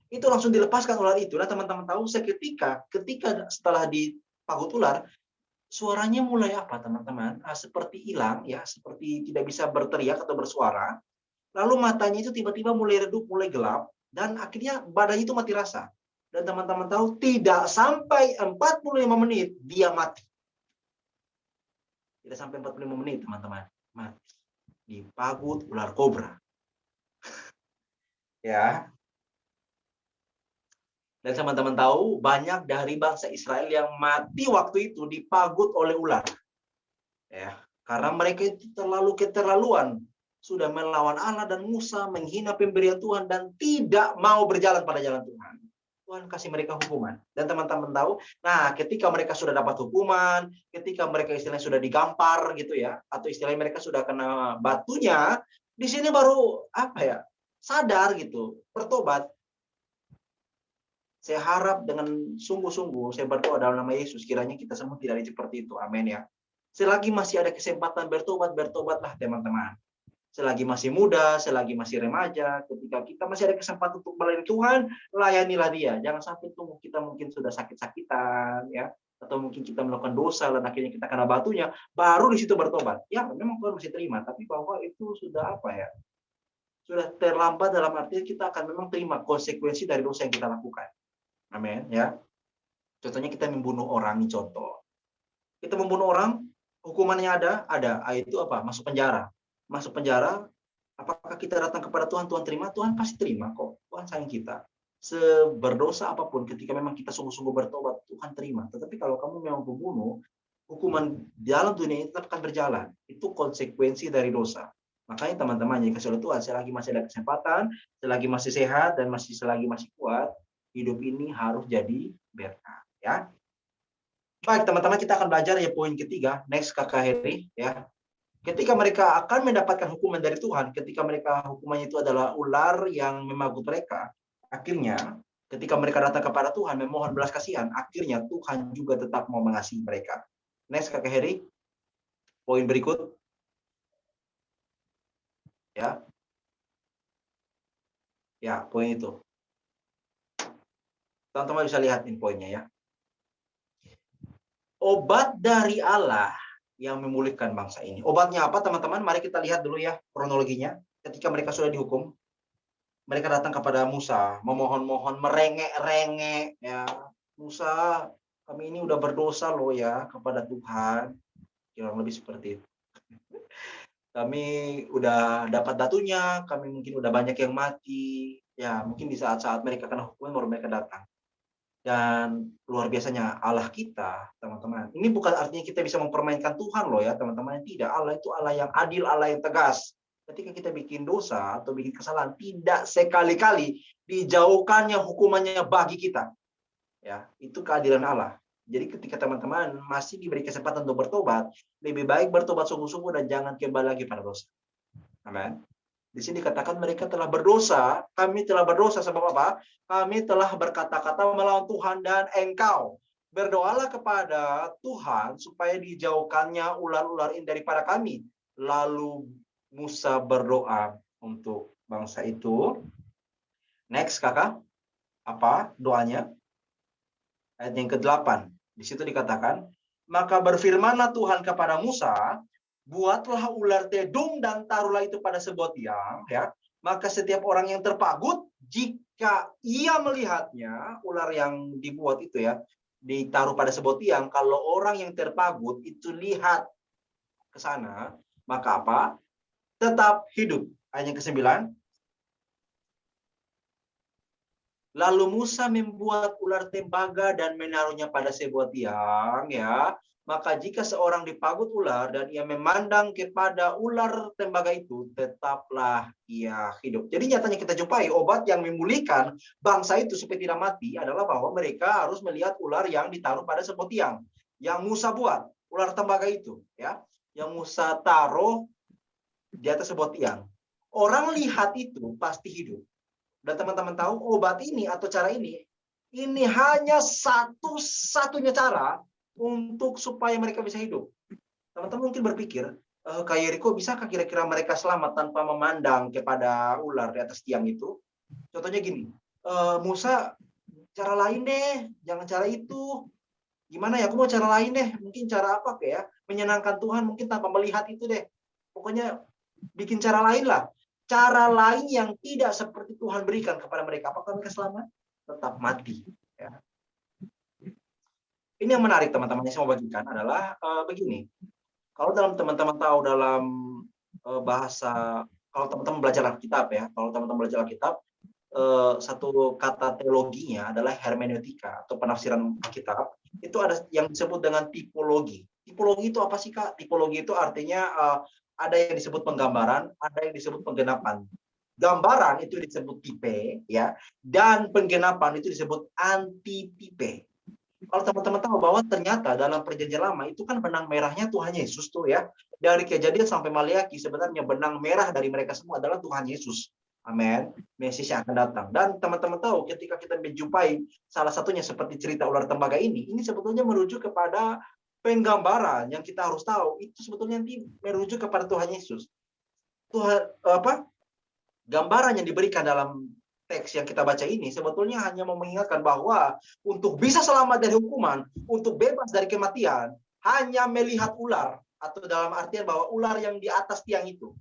A: Itu langsung dilepaskan ular itu. Nah, teman-teman tahu seketika ketika setelah dipagut ular, suaranya mulai apa, teman-teman? Seperti hilang ya, seperti tidak bisa berteriak atau bersuara. Lalu matanya itu tiba-tiba mulai redup, mulai gelap, dan akhirnya badannya itu mati rasa. Dan teman-teman tahu, tidak sampai 45 menit, dia mati. Tidak sampai 45 menit, teman-teman. Mati. Dipagut ular kobra. Ya. Dan teman-teman tahu, banyak dari bangsa Israel yang mati waktu itu dipagut oleh ular. Ya. Karena mereka itu terlalu keterlaluan. Sudah melawan Allah dan Musa, menghina pemberian Tuhan, dan tidak mau berjalan pada jalan Tuhan. Tuhan kasih mereka hukuman. Dan teman-teman tahu, nah ketika mereka sudah dapat hukuman, ketika mereka istilahnya sudah digampar gitu ya, atau istilahnya mereka sudah kena batunya, di sini baru apa ya, sadar gitu, bertobat. Saya harap dengan sungguh-sungguh, saya berdoa dalam nama Yesus, kiranya kita semua tidak seperti itu. Amin ya. Selagi masih ada kesempatan bertobat, bertobatlah teman-teman. selagi masih muda, selagi masih remaja, ketika kita masih ada kesempatan untuk melayani Tuhan, layanilah dia. Jangan sampai tunggu kita mungkin sudah sakit-sakitan, ya, atau mungkin kita melakukan dosa dan akhirnya kita kena batunya, baru di situ bertobat. Ya, memang Tuhan masih terima, tapi bahwa itu sudah apa ya? Sudah terlambat dalam artian kita akan memang terima konsekuensi dari dosa yang kita lakukan. Amin, ya. Contohnya kita membunuh orang, ini contoh. Kita membunuh orang, hukumannya ada. Itu apa? Masuk penjara. Masuk penjara, apakah kita datang kepada Tuhan, Tuhan terima? Tuhan pasti terima kok. Tuhan sayang kita. Seberdosa apapun, ketika memang kita sungguh-sungguh bertobat, Tuhan terima. Tetapi kalau kamu memang pembunuh, hukuman dalam dunia ini tetap akan berjalan. Itu konsekuensi dari dosa. Makanya teman-teman, jika oleh Tuhan, selagi masih ada kesempatan, selagi masih sehat, dan selagi masih kuat, hidup ini harus jadi berkah. Ya. Baik, teman-teman, kita akan belajar ya poin ketiga. Next, Kakak Heri. Ya. Ketika mereka akan mendapatkan hukuman dari Tuhan, ketika mereka hukumannya itu adalah ular yang memagut mereka, akhirnya ketika mereka datang kepada Tuhan memohon belas kasihan, akhirnya Tuhan juga tetap mau mengasihi mereka. Next, Kakak Heri. Poin berikut. Ya. Ya, poin itu. Teman-teman bisa lihat ini poinnya ya. Obat dari Allah yang memulihkan bangsa ini. Obatnya apa, teman-teman? Mari kita lihat dulu ya kronologinya. Ketika mereka sudah dihukum, mereka datang kepada Musa, memohon-mohon, merengek-rengek ya. Musa, kami ini udah berdosa loh ya kepada Tuhan. Kurang lebih seperti itu. Kami udah dapat datunya, kami mungkin udah banyak yang mati. Ya, mungkin di saat-saat mereka kena hukuman baru mereka datang. Dan luar biasanya Allah kita, teman-teman. Ini bukan artinya kita bisa mempermainkan Tuhan loh ya, teman-teman. Tidak, Allah itu Allah yang adil, Allah yang tegas. Ketika kita bikin dosa atau bikin kesalahan, tidak sekali-kali dijauhkannya hukumannya bagi kita. Ya, itu keadilan Allah. Jadi ketika teman-teman masih diberi kesempatan untuk bertobat, lebih baik bertobat sungguh-sungguh dan jangan kembali lagi pada dosa. Amin. Di sini dikatakan mereka telah berdosa, kami telah berdosa sebab apa? Kami telah berkata-kata melawan Tuhan dan engkau. Berdoalah kepada Tuhan supaya dijauhkannya ular-ular ini daripada kami. Lalu Musa berdoa untuk bangsa itu. Next, Kakak. Apa doanya? Ayat yang ke-8. Di situ dikatakan, maka berfirmanlah Tuhan kepada Musa, buatlah ular tedung dan taruhlah itu pada sebuah tiang, ya. Maka setiap orang yang terpagut, jika ia melihatnya, ular yang dibuat itu ya, ditaruh pada sebuah tiang, kalau orang yang terpagut itu lihat ke sana, maka apa? Tetap hidup. Ayat yang ke-9. Lalu Musa membuat ular tembaga dan menaruhnya pada sebuah tiang, ya. Maka jika seorang dipagut ular dan ia memandang kepada ular tembaga itu, tetaplah ia hidup. Jadi nyatanya kita jumpai obat yang memulihkan bangsa itu supaya tidak mati adalah bahwa mereka harus melihat ular yang ditaruh pada sebuah tiang. Yang Musa buat, ular tembaga itu, ya. Yang Musa taruh di atas sebuah tiang. Orang lihat itu pasti hidup. Dan teman-teman tahu obat ini atau cara ini hanya satu-satunya cara untuk supaya mereka bisa hidup. Teman-teman mungkin berpikir, kayak Riko, bisakah kira-kira mereka selamat tanpa memandang kepada ular di atas tiang itu? Contohnya gini, Musa, cara lain deh, jangan cara itu. Gimana ya, aku mau cara lain deh, mungkin cara apa kayak menyenangkan Tuhan, mungkin tanpa melihat itu deh. Pokoknya bikin cara lain lah. Cara lain yang tidak seperti Tuhan berikan kepada mereka. Apakah mereka selamat? Tetap mati. Ya. Ini yang menarik teman-teman yang saya mau bagikan adalah begini. Kalau teman-teman tahu dalam bahasa, kalau teman-teman belajar Alkitab ya, kalau teman-teman belajar Alkitab, satu kata teologinya adalah hermeneutika atau penafsiran Alkitab. Itu ada yang disebut dengan tipologi. Tipologi itu apa sih, Kak? Tipologi itu artinya ada yang disebut penggambaran, ada yang disebut penggenapan. Gambaran itu disebut tipe, ya, dan penggenapan itu disebut antitipe. Kalau teman-teman tahu bahwa ternyata dalam perjanjian lama itu kan benang merahnya Tuhan Yesus tuh ya. Dari Kejadian sampai Maliaki sebenarnya benang merah dari mereka semua adalah Tuhan Yesus. Amin. Mesias yang akan datang. Dan teman-teman tahu ketika kita menjumpai salah satunya seperti cerita ular tembaga ini sebetulnya merujuk kepada penggambaran yang kita harus tahu itu sebetulnya merujuk kepada Tuhan Yesus. Tuhan gambaran yang diberikan dalam teks yang kita baca ini sebetulnya hanya mau mengingatkan bahwa untuk bisa selamat dari hukuman, untuk bebas dari kematian, hanya melihat ular, atau dalam artian bahwa ular yang di atas tiang itu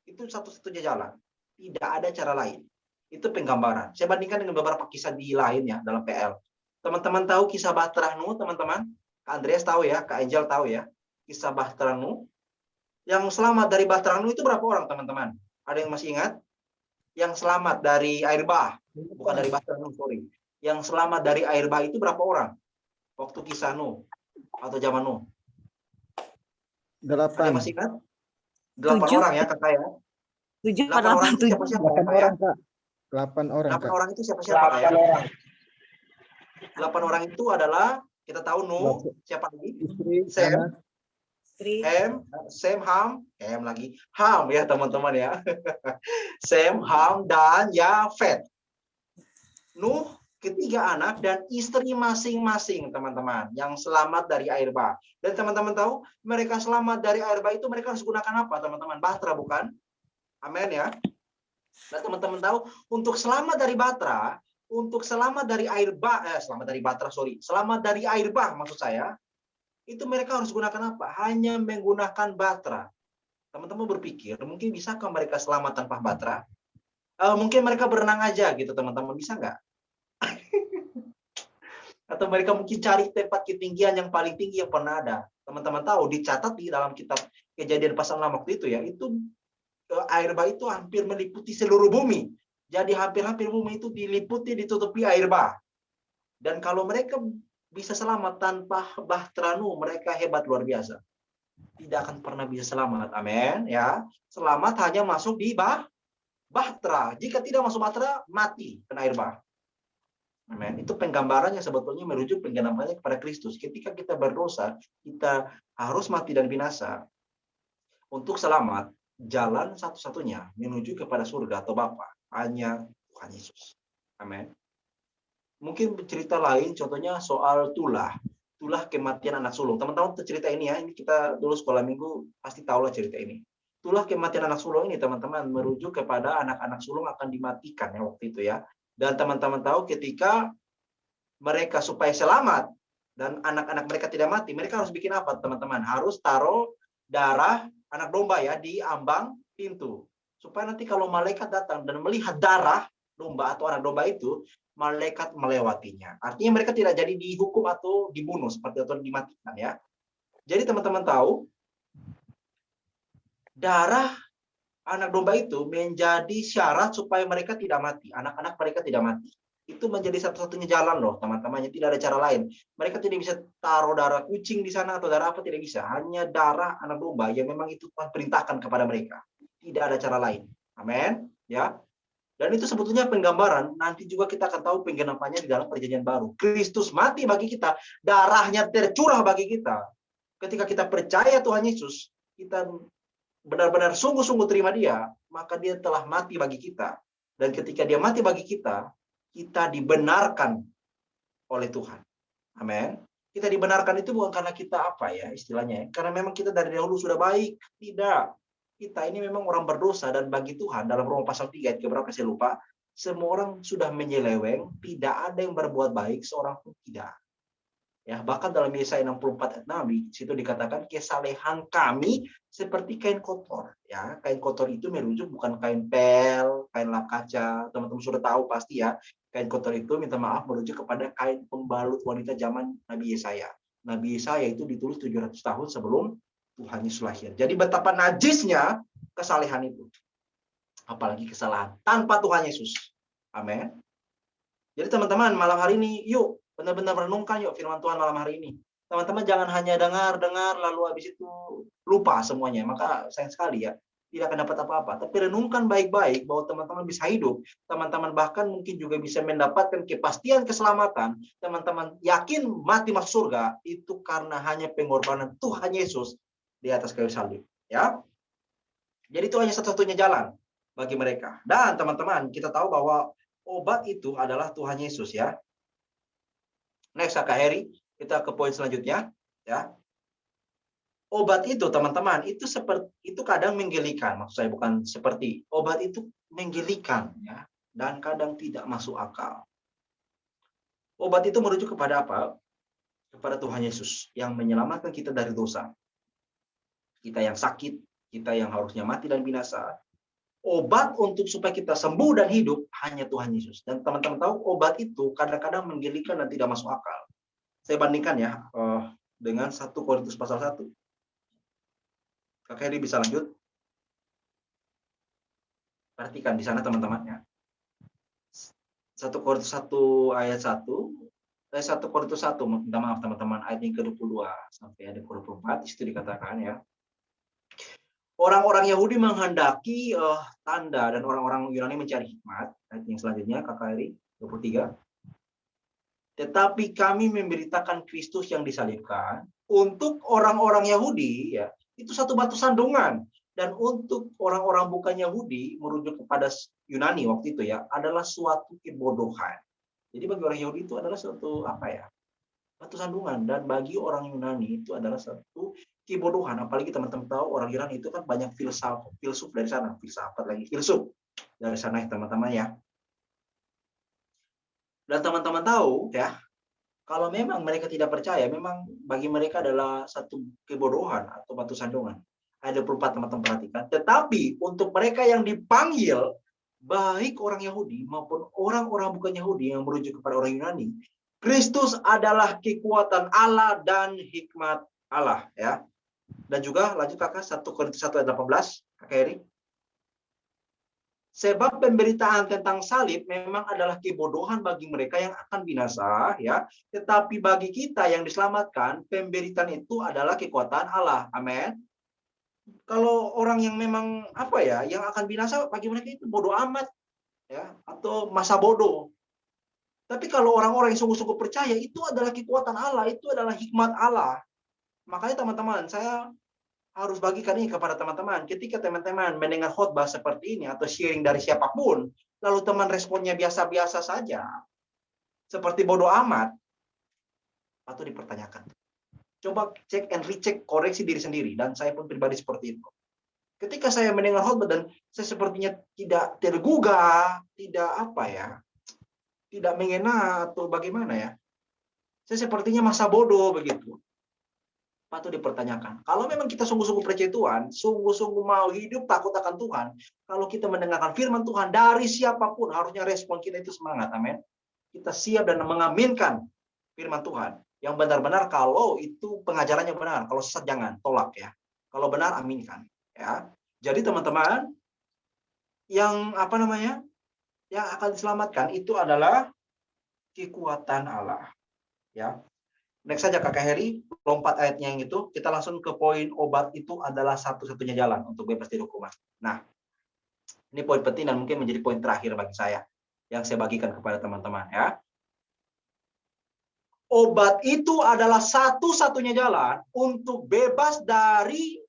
A: satu-satunya jalan. Tidak ada cara lain. Itu penggambaran. Saya bandingkan dengan beberapa kisah di lainnya dalam PL. Teman-teman tahu kisah Bahtera Nuh, teman-teman? Kak Andreas tahu ya, Kak Angel tahu ya. Kisah Bahtera Nuh. Yang selamat dari Bahtera Nuh itu berapa orang, teman-teman? Ada yang masih ingat? Yang selamat dari air bah, bukan dari Bahtera Nuh, sorry. Yang selamat dari air bah itu berapa orang? Waktu kisah Nuh atau zaman Nuh? Ada yang
C: 8.
A: masih ingat? 8
B: 7.
A: orang ya, kakak ya.
B: 7
A: 8
B: pada
A: orang
B: 8,
A: itu
B: 7.
A: siapa-siapa
C: 8
A: ya,
C: orang, Kak. 8 orang,
A: 8
C: Kak.
A: orang itu siapa-siapa, Kak ya?
D: 8 orang.
A: 8 orang itu adalah, kita tahu Nuh, siapa lagi?
C: Istri,
A: Sem,
C: anak.
A: Sem, Ham lagi. Ham ya, teman-teman ya. Sem, Ham, dan Yafet. Nuh, ketiga anak dan istri masing-masing, teman-teman, yang selamat dari air bah. Dan teman-teman tahu, mereka selamat dari air bah itu mereka harus gunakan apa, teman-teman? Bahtera, bukan? Amin ya. Nah, teman-teman tahu, untuk selamat dari Bahtera, untuk selamat dari air bah, selamat dari air bah maksud saya, itu mereka harus gunakan apa? Hanya menggunakan Bahtera. Teman-teman berpikir, mungkin bisakah mereka selamat tanpa Bahtera? Mungkin mereka berenang aja gitu, teman-teman, bisa nggak? Atau mereka mungkin cari tempat ketinggian yang paling tinggi yang pernah ada. Teman-teman tahu, dicatat di dalam kitab Kejadian pasal 6 waktu itu ya, itu air bah itu hampir meliputi seluruh bumi. Jadi hampir-hampir bumi itu diliputi, ditutupi air bah. Dan kalau mereka bisa selamat tanpa Bahtera Nuh, mereka hebat luar biasa. Tidak akan pernah bisa selamat. Amin ya. Selamat hanya masuk di Bahtera. Jika tidak masuk Bahtera, mati kena air bah. Amin. Itu penggambarannya sebetulnya merujuk penggambarannya kepada Kristus. Ketika kita berdosa, kita harus mati dan binasa. Untuk selamat, jalan satu-satunya menuju kepada surga atau Bapa hanya Tuhan Yesus. Amin. Mungkin cerita lain, contohnya soal tulah kematian anak sulung. Teman-teman cerita ini ya, ini kita dulu sekolah minggu pasti tahu lah cerita ini. Tulah kematian anak sulung ini, teman-teman, merujuk kepada anak-anak sulung akan dimatikan ya waktu itu ya. Dan teman-teman tahu ketika mereka supaya selamat dan anak-anak mereka tidak mati, mereka harus bikin apa, teman-teman? Harus taruh darah anak domba ya di ambang pintu. Supaya nanti kalau malaikat datang dan melihat darah domba atau anak domba itu, malaikat melewatinya. Artinya mereka tidak jadi dihukum atau dibunuh seperti atau dimatikan ya. Jadi teman-teman tahu, darah anak domba itu menjadi syarat supaya mereka tidak mati. Anak-anak mereka tidak mati. Itu menjadi satu-satunya jalan loh, teman-teman. Tidak ada cara lain. Mereka tidak bisa taruh darah kucing di sana atau darah apa, tidak bisa. Hanya darah anak domba yang memang itu Tuhan perintahkan kepada mereka. Tidak ada cara lain. Amin. Ya. Dan itu sebetulnya penggambaran, nanti juga kita akan tahu penggenapannya di dalam perjanjian baru. Kristus mati bagi kita, darahnya tercurah bagi kita. Ketika kita percaya Tuhan Yesus, kita benar-benar sungguh-sungguh terima dia, maka dia telah mati bagi kita. Dan ketika dia mati bagi kita, kita dibenarkan oleh Tuhan. Amin. Kita dibenarkan itu bukan karena kita apa ya istilahnya, karena memang kita dari dahulu sudah baik. Tidak. Kita ini memang orang berdosa, dan bagi Tuhan dalam Roma pasal 3 ayat keberapa saya lupa, semua orang sudah menyeleweng, tidak ada yang berbuat baik, seorang pun tidak. Ya, bahkan dalam Yesaya 64 ayat 6 di situ dikatakan kesalehan kami seperti kain kotor. Ya, kain kotor itu merujuk bukan kain pel, kain lap kaca. Teman-teman sudah tahu pasti ya. Kain kotor itu minta maaf merujuk kepada kain pembalut wanita zaman Nabi Yesaya. Nabi Yesaya itu ditulis 700 tahun sebelum Tuhan Yesus lahir. Jadi betapa najisnya kesalehan itu. Apalagi kesalahan tanpa Tuhan Yesus. Amin. Jadi teman-teman, malam hari ini yuk benar-benar renungkan yuk firman Tuhan malam hari ini. Teman-teman jangan hanya dengar lalu habis itu lupa semuanya. Maka sayang sekali ya, tidak akan dapat apa-apa. Tapi renungkan baik-baik bahwa teman-teman bisa hidup. Teman-teman bahkan mungkin juga bisa mendapatkan kepastian keselamatan. Teman-teman yakin mati masuk surga itu karena hanya pengorbanan Tuhan Yesus di atas kayu salib. Ya. Jadi itu hanya satu-satunya jalan bagi mereka. Dan teman-teman, kita tahu bahwa obat itu adalah Tuhan Yesus ya. Next, Kak Heri, kita ke poin selanjutnya, ya. Obat itu teman-teman, itu kadang menggelikan. Maksud saya bukan seperti. Obat itu menggelikan ya, dan kadang tidak masuk akal. Obat itu merujuk kepada apa? Kepada Tuhan Yesus yang menyelamatkan kita dari dosa. Kita yang sakit, kita yang harusnya mati dan binasa. Obat untuk supaya kita sembuh dan hidup hanya Tuhan Yesus. Dan teman-teman tahu obat itu kadang-kadang menggelikan dan tidak masuk akal. Saya bandingkan ya dengan 1 Korintus pasal 1. Kakak Heri bisa lanjut? Perhatikan di sana teman-teman ya. 1 Korintus 1 ayat 1. 1 Korintus 1, minta maaf teman-teman, ayat yang ke-22 sampai ayat ke-24, itu dikatakan ya. Orang-orang Yahudi menghendaki tanda dan orang-orang Yunani mencari hikmat. Ayat yang selanjutnya, Kakak Heri, 23. Tetapi kami memberitakan Kristus yang disalibkan untuk orang-orang Yahudi ya, itu satu batu sandungan, dan untuk orang-orang bukan Yahudi merujuk kepada Yunani waktu itu ya, adalah suatu kebodohan. Jadi bagi orang Yahudi itu adalah suatu apa ya? Batu sandungan, dan bagi orang Yunani itu adalah satu kebodohan. Apalagi teman-teman tahu orang Yunani itu kan banyak filsuf dari sana, filsafat lagi, filsuf dari sana ya teman-teman ya. Dan teman-teman tahu ya, kalau memang mereka tidak percaya, memang bagi mereka adalah satu kebodohan atau batu sandungan. Ada 24 teman-teman perhatikan. Tetapi untuk mereka yang dipanggil, baik orang Yahudi maupun orang-orang bukan Yahudi yang merujuk kepada orang Yunani, Kristus adalah kekuatan Allah dan hikmat Allah ya. Dan juga lanjut Kakak 1 Korintus 1 ayat 18, Kakak Heri. Sebab pemberitaan tentang salib memang adalah kebodohan bagi mereka yang akan binasa ya, tetapi bagi kita yang diselamatkan, pemberitaan itu adalah kekuatan Allah. Amin. Kalau orang yang memang apa ya, yang akan binasa, bagi mereka itu bodoh amat ya, atau masa bodoh. Tapi kalau orang-orang yang sungguh-sungguh percaya, itu adalah kekuatan Allah, itu adalah hikmat Allah. Makanya teman-teman, saya harus bagikan ini kepada teman-teman. Ketika teman-teman mendengar khotbah seperti ini atau sharing dari siapapun, lalu teman responnya biasa-biasa saja, seperti bodoh amat, atau dipertanyakan. Coba cek and recheck, koreksi diri sendiri. Dan saya pun pribadi seperti itu. Ketika saya mendengar khotbah dan saya sepertinya tidak tergugah, tidak apa ya, tidak mengena atau bagaimana ya, saya sepertinya masa bodoh begitu. Patut dipertanyakan. Kalau memang kita sungguh-sungguh percaya Tuhan, sungguh-sungguh mau hidup takut akan Tuhan, kalau kita mendengarkan firman Tuhan dari siapapun, harusnya respon kita itu semangat. Amin. Kita siap dan mengaminkan firman Tuhan yang benar-benar, kalau itu pengajarannya benar, kalau sesat jangan tolak ya. Kalau benar aminkan ya. Jadi teman-teman, yang apa namanya? Yang akan diselamatkan itu adalah kekuatan Allah ya. Next saja Kakak Heri, lompat ayatnya yang itu, kita langsung ke poin obat itu adalah satu-satunya jalan untuk bebas dari hukuman. Nah, ini poin penting dan mungkin menjadi poin terakhir bagi saya yang saya bagikan kepada teman-teman ya. Obat itu adalah satu-satunya jalan untuk bebas dari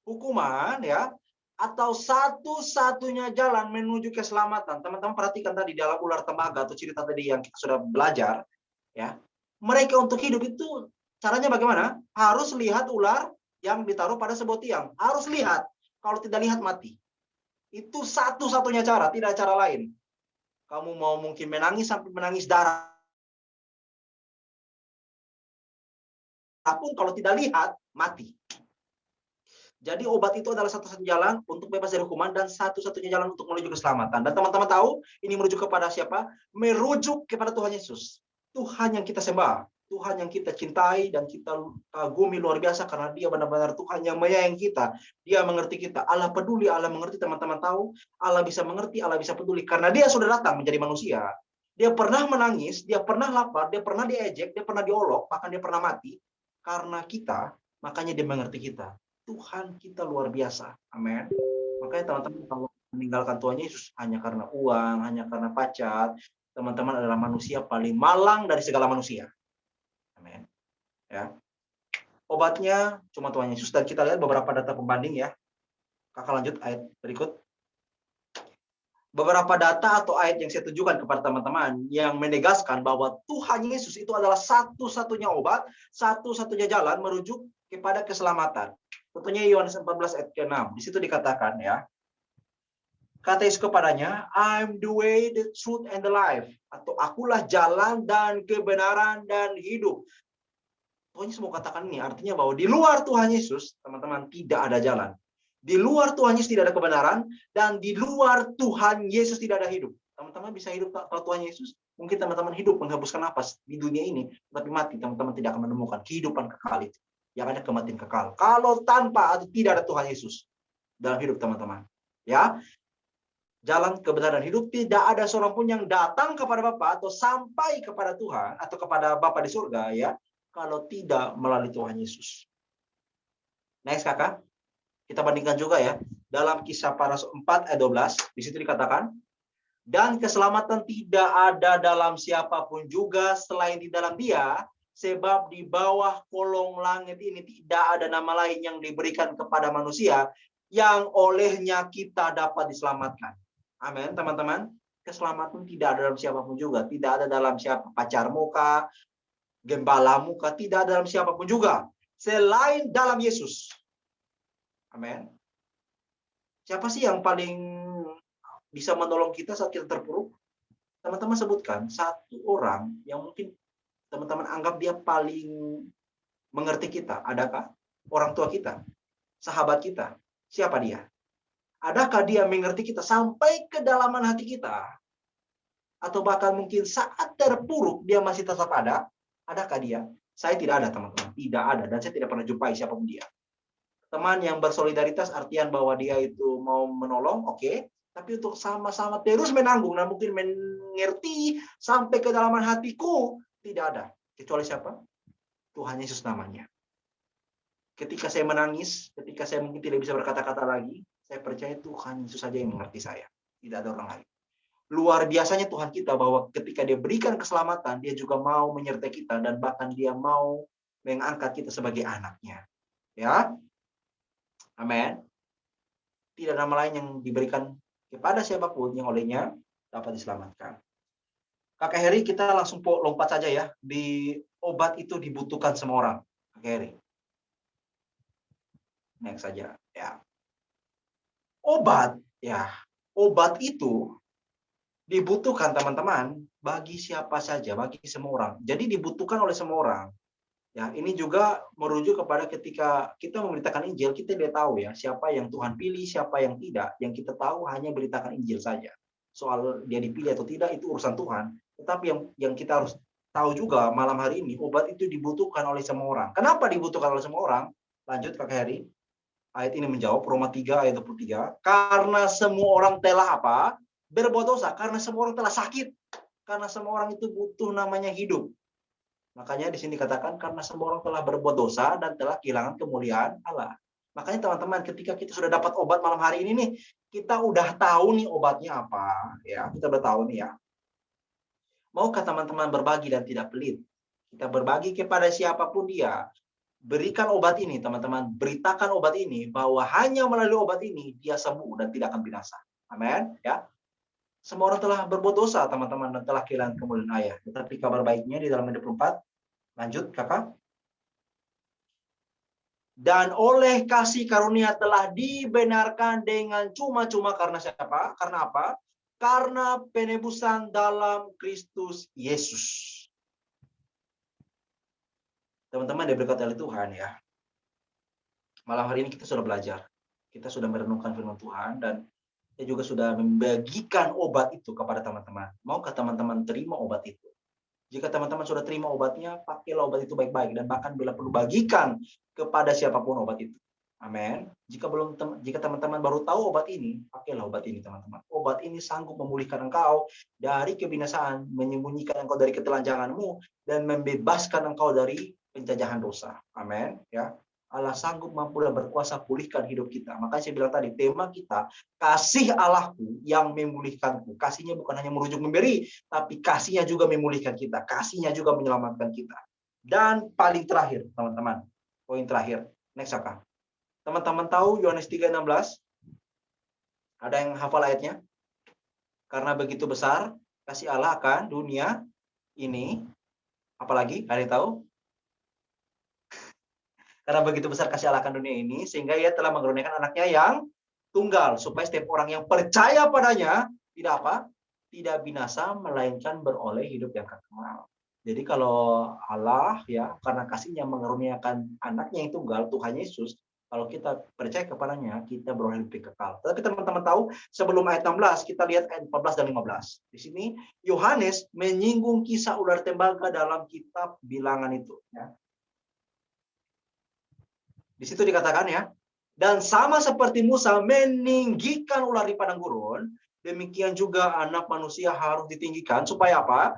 A: hukuman ya, atau satu-satunya jalan menuju keselamatan. Teman-teman perhatikan tadi dalam ular temaga atau cerita tadi yang kita sudah belajar ya. Mereka untuk hidup itu caranya bagaimana? Harus lihat ular yang ditaruh pada sebuah tiang. Harus lihat. Kalau tidak lihat mati. Itu satu-satunya cara, tidak ada cara lain. Kamu mau mungkin menangis sampai menangis darah pun, kalau tidak lihat mati. Jadi obat itu adalah satu-satunya jalan untuk bebas dari hukuman dan satu-satunya jalan untuk menuju keselamatan. Dan teman-teman tahu, ini merujuk kepada siapa? Merujuk kepada Tuhan Yesus. Tuhan yang kita sembah, Tuhan yang kita cintai dan kita kagumi luar biasa, karena Dia benar-benar Tuhan yang menyayangi kita. Dia mengerti kita. Allah peduli, Allah mengerti. Teman-teman tahu, Allah bisa mengerti, Allah bisa peduli karena Dia sudah datang menjadi manusia. Dia pernah menangis, Dia pernah lapar, Dia pernah diejek, Dia pernah diolok, bahkan Dia pernah mati karena kita. Makanya Dia mengerti kita. Tuhan kita luar biasa. Amin. Makanya teman-teman, kalau meninggalkan Tuhan Yesus hanya karena uang, hanya karena pacar, teman-teman adalah manusia paling malang dari segala manusia. Amin. Ya. Obatnya cuma Tuhan Yesus, dan kita lihat beberapa data pembanding ya. Kakak lanjut ayat berikut. Beberapa data atau ayat yang saya tunjukkan kepada teman-teman yang menegaskan bahwa Tuhan Yesus itu adalah satu-satunya obat, satu-satunya jalan merujuk kepada keselamatan. Tentunya Yohanes 14 ayat ke-6. Di situ dikatakan ya. Kata Yesus kepadanya, I'm the way, the truth, and the life. Atau akulah jalan dan kebenaran dan hidup. Tuhan Yesus mau katakan ini, artinya bahwa di luar Tuhan Yesus, teman-teman, tidak ada jalan. Di luar Tuhan Yesus tidak ada kebenaran, dan di luar Tuhan Yesus tidak ada hidup. Teman-teman bisa hidup kalau Tuhan Yesus? Mungkin teman-teman hidup menghembuskan napas di dunia ini, tapi mati, teman-teman tidak akan menemukan kehidupan kekal itu. Yang ada kematian kekal. Kalau tanpa atau tidak ada Tuhan Yesus dalam hidup teman-teman. Ya, jalan kebenaran hidup, tidak ada seorang pun yang datang kepada Bapa atau sampai kepada Tuhan atau kepada Bapa di surga ya, kalau tidak melalui Tuhan Yesus. Next kakak, kita bandingkan juga ya dalam Kisah Para Rasul 4 ayat 12, di situ dikatakan, dan keselamatan tidak ada dalam siapapun juga selain di dalam Dia, sebab di bawah kolong langit ini tidak ada nama lain yang diberikan kepada manusia yang olehnya kita dapat diselamatkan. Amin, teman-teman. Keselamatan tidak ada dalam siapapun juga. Tidak ada dalam siapa pacarmu kah, gembalamu kah, tidak ada dalam siapapun juga. Selain dalam Yesus. Amin. Siapa sih yang paling bisa menolong kita saat kita terpuruk? Teman-teman sebutkan satu orang yang mungkin teman-teman anggap dia paling mengerti kita. Adakah? Orang tua kita, sahabat kita. Siapa dia? Adakah dia mengerti kita sampai kedalaman hati kita? Atau bahkan mungkin saat terpuruk dia masih tetap ada? Adakah dia? Saya tidak ada, teman-teman. Tidak ada. Dan saya tidak pernah jumpai siapapun dia. Teman yang bersolidaritas artian bahwa dia itu mau menolong, oke. Tapi untuk sama-sama terus menanggung dan mungkin mengerti sampai kedalaman hatiku, tidak ada. Kecuali siapa? Tuhan Yesus namanya. Ketika saya menangis, ketika saya mungkin tidak bisa berkata-kata lagi, saya percaya Tuhan Yesus saja yang mengerti saya. Tidak ada orang lain. Luar biasanya Tuhan kita bahwa ketika dia berikan keselamatan, dia juga mau menyertai kita dan bahkan dia mau mengangkat kita sebagai anaknya. Ya. Amin. Tidak ada nama lain yang diberikan kepada siapapun yang olehnya dapat diselamatkan. Kakak Heri, kita langsung lompat saja ya. Di obat itu dibutuhkan semua orang. Kakak Heri. Next saja. Ya. Obat, ya. Obat itu dibutuhkan teman-teman bagi siapa saja, bagi semua orang. Jadi dibutuhkan oleh semua orang. Ya, ini juga merujuk kepada ketika kita memberitakan Injil, kita tidak tahu ya siapa yang Tuhan pilih, siapa yang tidak. Yang kita tahu hanya beritakan Injil saja. Soal dia dipilih atau tidak itu urusan Tuhan. Tetapi yang kita harus tahu juga malam hari ini, obat itu dibutuhkan oleh semua orang. Kenapa dibutuhkan oleh semua orang? Lanjut Kakak Heri. Ayat ini menjawab Roma 3 ayat 23. Karena semua orang telah apa? Berbuat dosa. Karena semua orang telah sakit. Karena semua orang itu butuh namanya hidup. Makanya di sini dikatakan karena semua orang telah berbuat dosa dan telah kehilangan kemuliaan Allah. Makanya teman-teman ketika kita sudah dapat obat malam hari ini nih, kita udah tahu nih obatnya apa. Ya, kita udah tahu nih ya. Maukah teman-teman berbagi dan tidak pelit? Kita berbagi kepada siapapun dia. Berikan obat ini teman-teman. Beritakan obat ini bahwa hanya melalui obat ini dia sembuh dan tidak akan binasa. Amin. Ya. Semua orang telah berbuat dosa teman-teman dan telah kehilangan kemuliaan Allah. Tetapi kabar baiknya di dalam 24. Lanjut, kakak. Dan oleh kasih karunia telah dibenarkan dengan cuma-cuma karena siapa? Karena apa? Karena penebusan dalam Kristus Yesus. Teman-teman diberkati oleh Tuhan ya. Malam hari ini kita sudah belajar. Kita sudah merenungkan firman Tuhan dan saya juga sudah membagikan obat itu kepada teman-teman. Maukah teman-teman terima obat itu? Jika teman-teman sudah terima obatnya, pakailah obat itu baik-baik dan bahkan bila perlu bagikan kepada siapapun obat itu. Amin. Jika teman-teman baru tahu obat ini, pakailah obat ini teman-teman. Obat ini sanggup memulihkan engkau dari kebinasaan, menyembunyikan engkau dari ketelanjanganmu dan membebaskan engkau dari penjajahan dosa. Amin. Ya. Allah sanggup, mampu dan berkuasa pulihkan hidup kita. Makanya saya bilang tadi, tema kita, kasih Allahku yang memulihkanku. Kasihnya bukan hanya merujuk memberi, tapi kasihnya juga memulihkan kita. Kasihnya juga menyelamatkan kita. Dan paling terakhir, teman-teman. Poin terakhir. Next, Aka. Teman-teman tahu Yohanes 3:16? Ada yang hafal ayatnya? Karena begitu besar kasih Allah akan dunia ini. Apalagi? Ada yang tahu? Karena begitu besar kasih Allah akan dunia ini, sehingga ia telah mengaruniakan anaknya yang tunggal, supaya setiap orang yang percaya padanya, tidak apa? Tidak binasa, melainkan beroleh hidup yang kekal. Jadi kalau Allah ya, karena kasihnya mengaruniakan anaknya yang tunggal, Tuhan Yesus, kalau kita percaya kepadanya, kita beroleh hidup yang kekal. Tapi teman-teman tahu, sebelum ayat 16, kita lihat ayat 14 dan 15. Di sini, Yohanes menyinggung kisah ular tembaga dalam kitab Bilangan itu. Ya. Di situ dikatakan ya, dan sama seperti Musa meninggikan ular di padang gurun, demikian juga anak manusia harus ditinggikan supaya apa?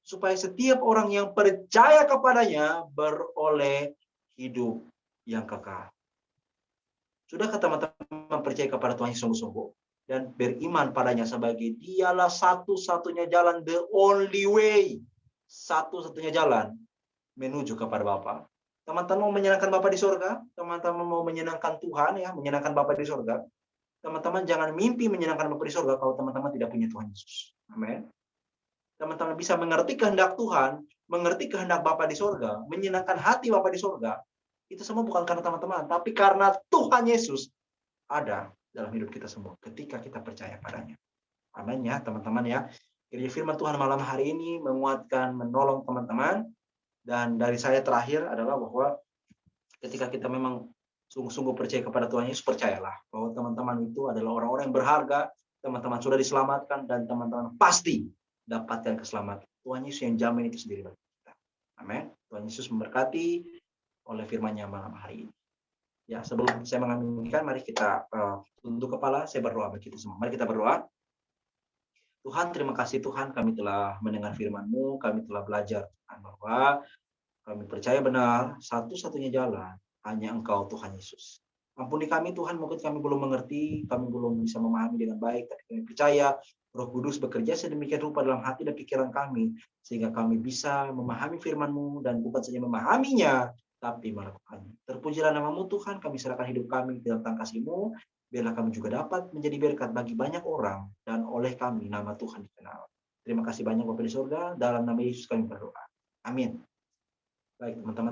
A: Supaya setiap orang yang percaya kepadanya beroleh hidup yang kekal. Sudahkah teman-teman percaya kepada Tuhan yang sungguh-sungguh dan beriman padanya sebagai dialah satu-satunya jalan, the only way, satu-satunya jalan menuju kepada Bapa. Teman-teman mau menyenangkan Bapa di surga? Teman-teman mau menyenangkan Tuhan ya, menyenangkan Bapa di surga? Teman-teman jangan mimpi menyenangkan Bapa di surga kalau teman-teman tidak punya Tuhan Yesus. Amin. Teman-teman bisa mengerti kehendak Tuhan, mengerti kehendak Bapa di surga, menyenangkan hati Bapa di surga. Itu semua bukan karena teman-teman, tapi karena Tuhan Yesus ada dalam hidup kita semua ketika kita percaya padanya. Amin ya, teman-teman ya. Jadi firman Tuhan malam hari ini menguatkan, menolong teman-teman. Dan dari saya terakhir adalah bahwa ketika kita memang sungguh-sungguh percaya kepada Tuhan Yesus, percayalah bahwa teman-teman itu adalah orang-orang yang berharga, teman-teman sudah diselamatkan, dan teman-teman pasti dapatkan keselamatan. Tuhan Yesus yang jamin itu sendiri bagi kita. Amin. Tuhan Yesus memberkati oleh firman-Nya malam hari ini. Ya, sebelum saya mengaminkan, mari kita tunduk kepala, saya berdoa bagi kita semua. Mari kita berdoa. Tuhan, terima kasih Tuhan, kami telah mendengar firman-Mu, kami telah belajar Tuhan, bahwa kami percaya benar, satu-satunya jalan hanya Engkau Tuhan Yesus. Ampuni kami Tuhan, mungkin kami belum mengerti, kami belum bisa memahami dengan baik, tapi kami percaya Roh Kudus bekerja sedemikian rupa dalam hati dan pikiran kami, sehingga kami bisa memahami firman-Mu, dan bukan saja memahaminya, tapi melakukannya. Terpujilah nama-Mu Tuhan, kami serahkan hidup kami dalam tangan kasih-Mu, biarlah kami juga dapat menjadi berkat bagi banyak orang, dan oleh kami nama Tuhan dikenal. Terima kasih banyak Bapa di surga, dalam nama Yesus kami berdoa. Amin. Baik teman-teman.